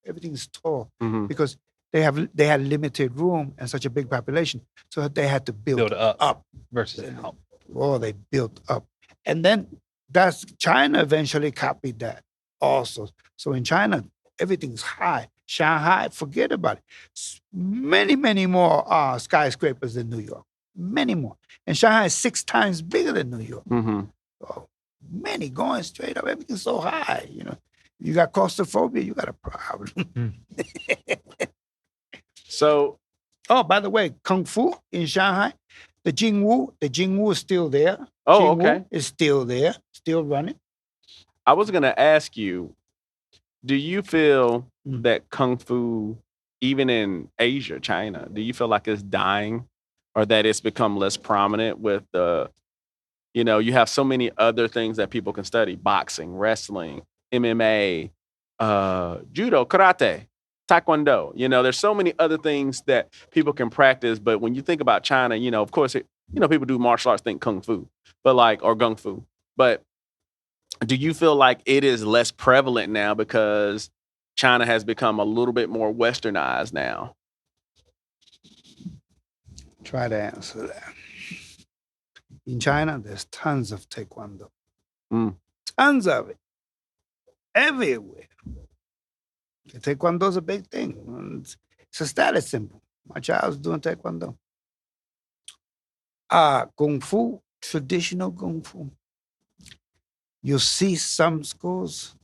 Everything's tall because they had limited room and such a big population. So they had to build up. Versus down. Oh, they built up. And then China eventually copied that also. So in China, everything's high. Shanghai, forget about it. Many, many more skyscrapers than New York. Many more. And Shanghai is 6 times bigger than New York. Mm-hmm. So many going straight up. Everything's so high. You got claustrophobia, you got a problem. So, Oh, by the way, Kung Fu in Shanghai, the Jingwu is still there. oh, Jingwu okay. is still there, still running. I was going to ask you, do you feel Mm. that Kung Fu, even in Asia, China, do you feel like it's dying or that it's become less prominent with the, you have so many other things that people can study: boxing, wrestling, MMA, judo, karate, taekwondo. There's so many other things that people can practice. But when you think about China, of course, people do martial arts, think kung fu, or gung fu. But do you feel like it is less prevalent now because China has become a little bit more westernized now? Try to answer that. In China, there's tons of taekwondo. Mm. Tons of it. Everywhere. Taekwondo is a big thing. It's a status symbol. My child's doing taekwondo. Kung Fu, traditional Kung Fu. You see some schools,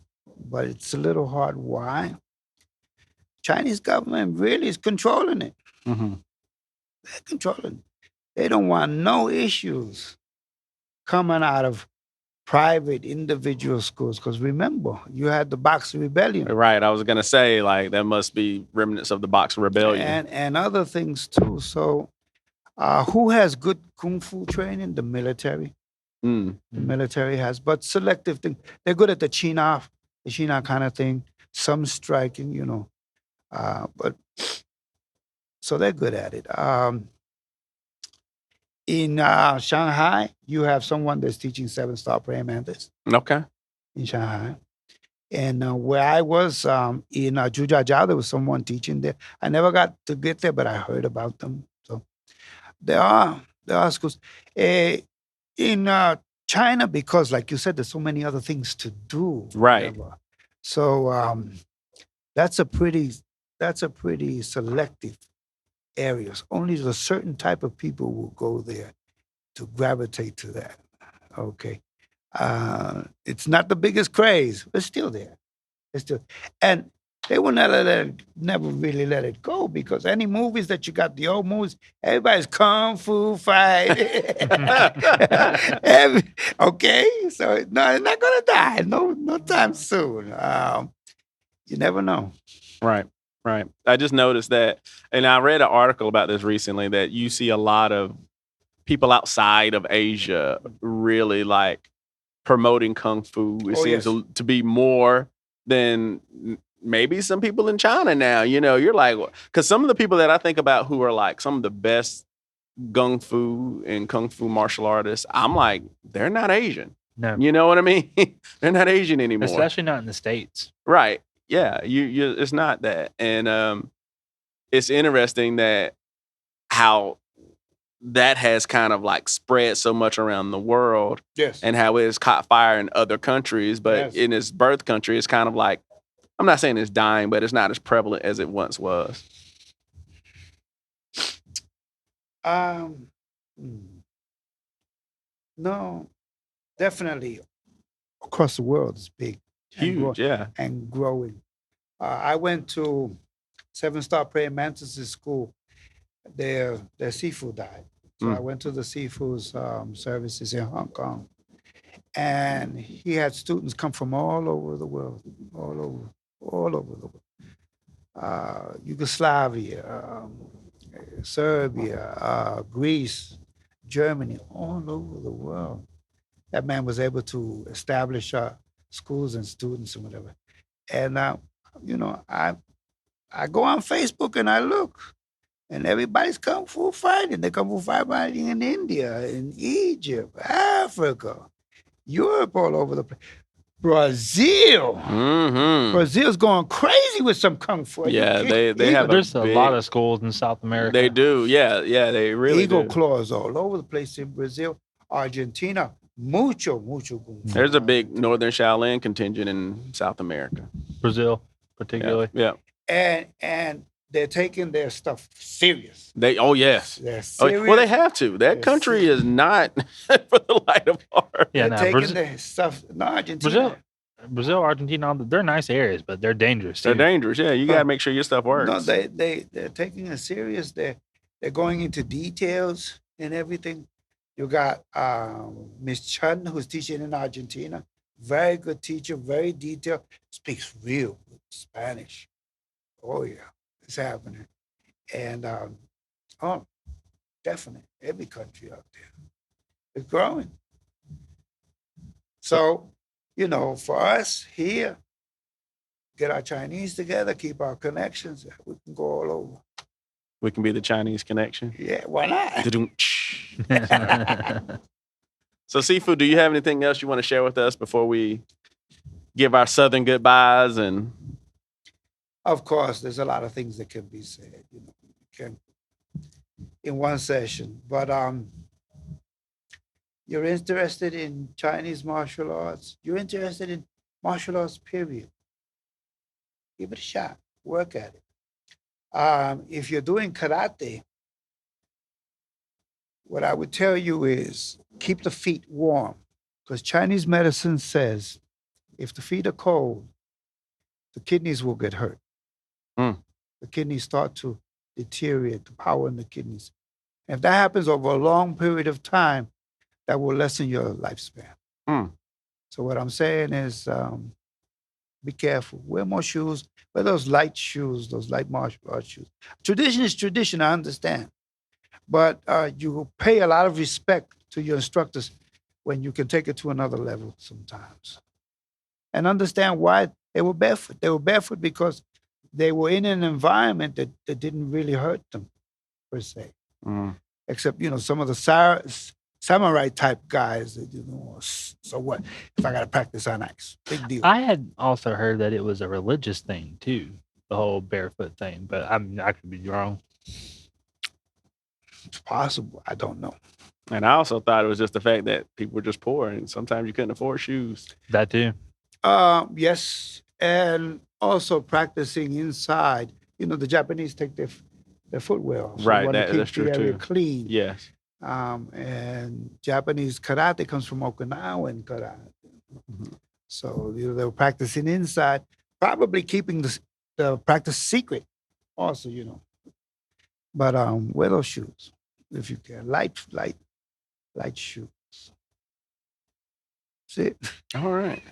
but it's a little hard. Why? Chinese government really is controlling it. Mm-hmm. They're controlling it. They don't want no issues coming out of private individual schools. Because remember, you had the Boxer Rebellion. Right. I was going to say, like, that must be remnants of the Boxer Rebellion. And other things too. So who has good Kung Fu training? The military. Mm. The military has, but selective thing. They're good at the China kind of thing. Some striking, but so they're good at it. In Shanghai, you have someone that's teaching 7-star praying mantis Okay. in Shanghai. And where I was in Zhujiajiao, there was someone teaching there. I never got to get there, but I heard about them. So there are schools. In China, because like you said, there's so many other things to do. Right. Whatever. So that's a pretty selective areas. Only a certain type of people will go there to gravitate to that. Okay. It's not the biggest craze, but still there. It's still, and they will never really let it go because any movies that you got, the old movies, everybody's kung fu fight. Okay, so no, it's not gonna die. No time soon. You never know. Right. Right. I just noticed that, and I read an article about this recently, that you see a lot of people outside of Asia really like promoting kung fu. It seems Yes. to be more than maybe some people in China now. You're like, because some of the people that I think about who are like some of the best gung fu and kung fu martial artists, I'm like, they're not Asian. No, You know what I mean? They're not Asian anymore. especially not in the States. Right. Yeah. You it's not that. And it's interesting that how that has kind of like spread so much around the world Yes. and how it has caught fire in other countries, but Yes. in its birth country, it's kind of like, I'm not saying it's dying, but it's not as prevalent as it once was. Um, hmm. No, definitely across the world it's big Huge, yeah. and growing. I went to 7-star praying mantis school. Their Sifu died, so I went to the Sifu's services in Hong Kong, and he had students come from all over the world, all over the world. Yugoslavia, Serbia, Greece, Germany, all over the world. That man was able to establish schools and students and whatever. And I go on Facebook and I look, and everybody's kung fu fighting. They kung fu fighting in India, in Egypt, Africa, Europe, all over the place. Brazil. Mm-hmm. Brazil's going crazy with some kung fu. Yeah, they have There's a lot big- of schools in South America. They do, yeah, they really Eagle do. claws all over the place in Brazil, Argentina. Mucho kung fu. There's a big Northern Shaolin contingent in South America. Brazil, particularly. Yeah. and they're taking their stuff serious. Oh yes. They're Oh, serious. well, they have to. That They're country serious. is not for the light of heart. Yeah, They're no, taking their stuff. No, Argentina. Brazil, Argentina, they're nice areas, but they're dangerous They're too. dangerous. Yeah, you got to make sure your stuff works. No, they're taking it serious. They're going into details and everything. You got Miss Chun, who's teaching in Argentina. Very good teacher, very detailed. Speaks real good Spanish. Oh yeah, it's happening. And oh, definitely every country out there is growing. So, for us here, get our Chinese together, keep our connections, we can go all over. We can be the Chinese connection. Yeah, why not? So, Sifu, do you have anything else you want to share with us before we give our Southern goodbyes? And of course, there's a lot of things that can be said, you can in one session. But you're interested in Chinese martial arts. You're interested in martial arts, period. Give it a shot. Work at it. If you're doing karate, what I would tell you is keep the feet warm, because Chinese medicine says if the feet are cold, the kidneys will get hurt. Mm. The kidneys start to deteriorate, the power in the kidneys. If that happens over a long period of time, that will lessen your lifespan. Mm. So what I'm saying is be careful. Wear more shoes. Wear those light shoes, those light martial arts shoes. Tradition is tradition, I understand. But you pay a lot of respect to your instructors when you can take it to another level sometimes. And understand why they were barefoot. They were barefoot because they were in an environment that didn't really hurt them, per se. Mm. Except, some of the samurai type guys that, so what? If I got to practice on ice, big deal. I had also heard that it was a religious thing too, the whole barefoot thing, but I could be wrong. It's possible. I don't know. And I also thought it was just the fact that people were just poor and sometimes you couldn't afford shoes. That too. Yes. And also practicing inside. The Japanese take their footwear off. So Right. You want to keep That's true the area too. clean. Yes. And Japanese karate comes from Okinawan karate. Mm-hmm. So they were practicing inside, probably keeping the practice secret also, But wear those shoes if you can. Light shoes. That's it. All right.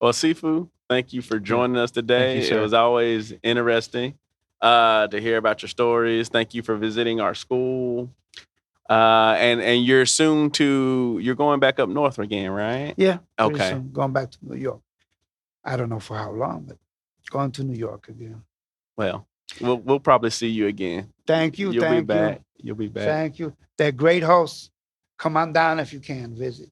Well, Sifu, thank you for joining us today. Thank you, It sir. was always interesting to hear about your stories. Thank you for visiting our school. And you're you're going back up north again, right? Yeah. pretty Okay. soon, going back to New York. I don't know for how long, but going to New York again. Well, we'll probably see you again. Thank you. You'll be Thank back. you. You'll be back. Thank you. They're great hosts. Come on down if you can visit.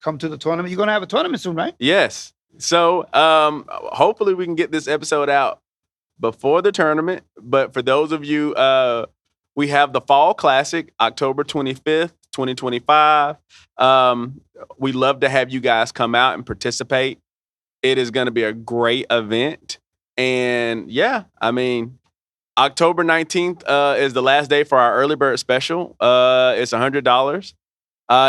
Come to the tournament. You're going to have a tournament soon, right? Yes. So hopefully we can get this episode out before the tournament. But for those of you, we have the Fall Classic, October 25th, 2025. We love to have you guys come out and participate. It is going to be a great event. And yeah, I mean, October 19th is the last day for our early bird special. It's $100.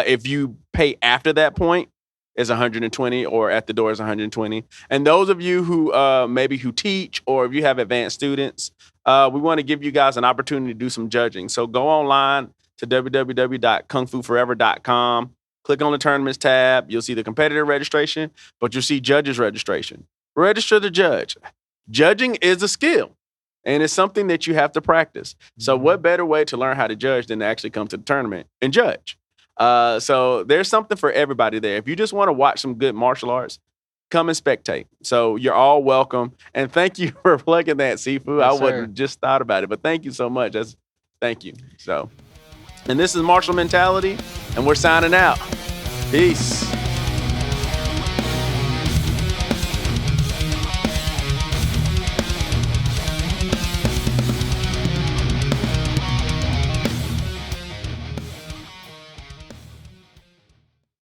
If you pay after that point, it's $120, or at the door is $120. And those of you who who teach, or if you have advanced students, we want to give you guys an opportunity to do some judging. So go online to www.kungfuforever.com. Click on the tournaments tab. You'll see the competitor registration, but you'll see judges registration. Register to judge. Judging is a skill, and it's something that you have to practice. So what better way to learn how to judge than to actually come to the tournament and judge? So there's something for everybody there. If you just want to watch some good martial arts, come and spectate. So you're all welcome. And thank you for plugging that, Sifu. Yes, I wouldn't sir. have just thought about it, but thank you so much. Thank you. So, and this is Martial Mentality, and we're signing out. Peace.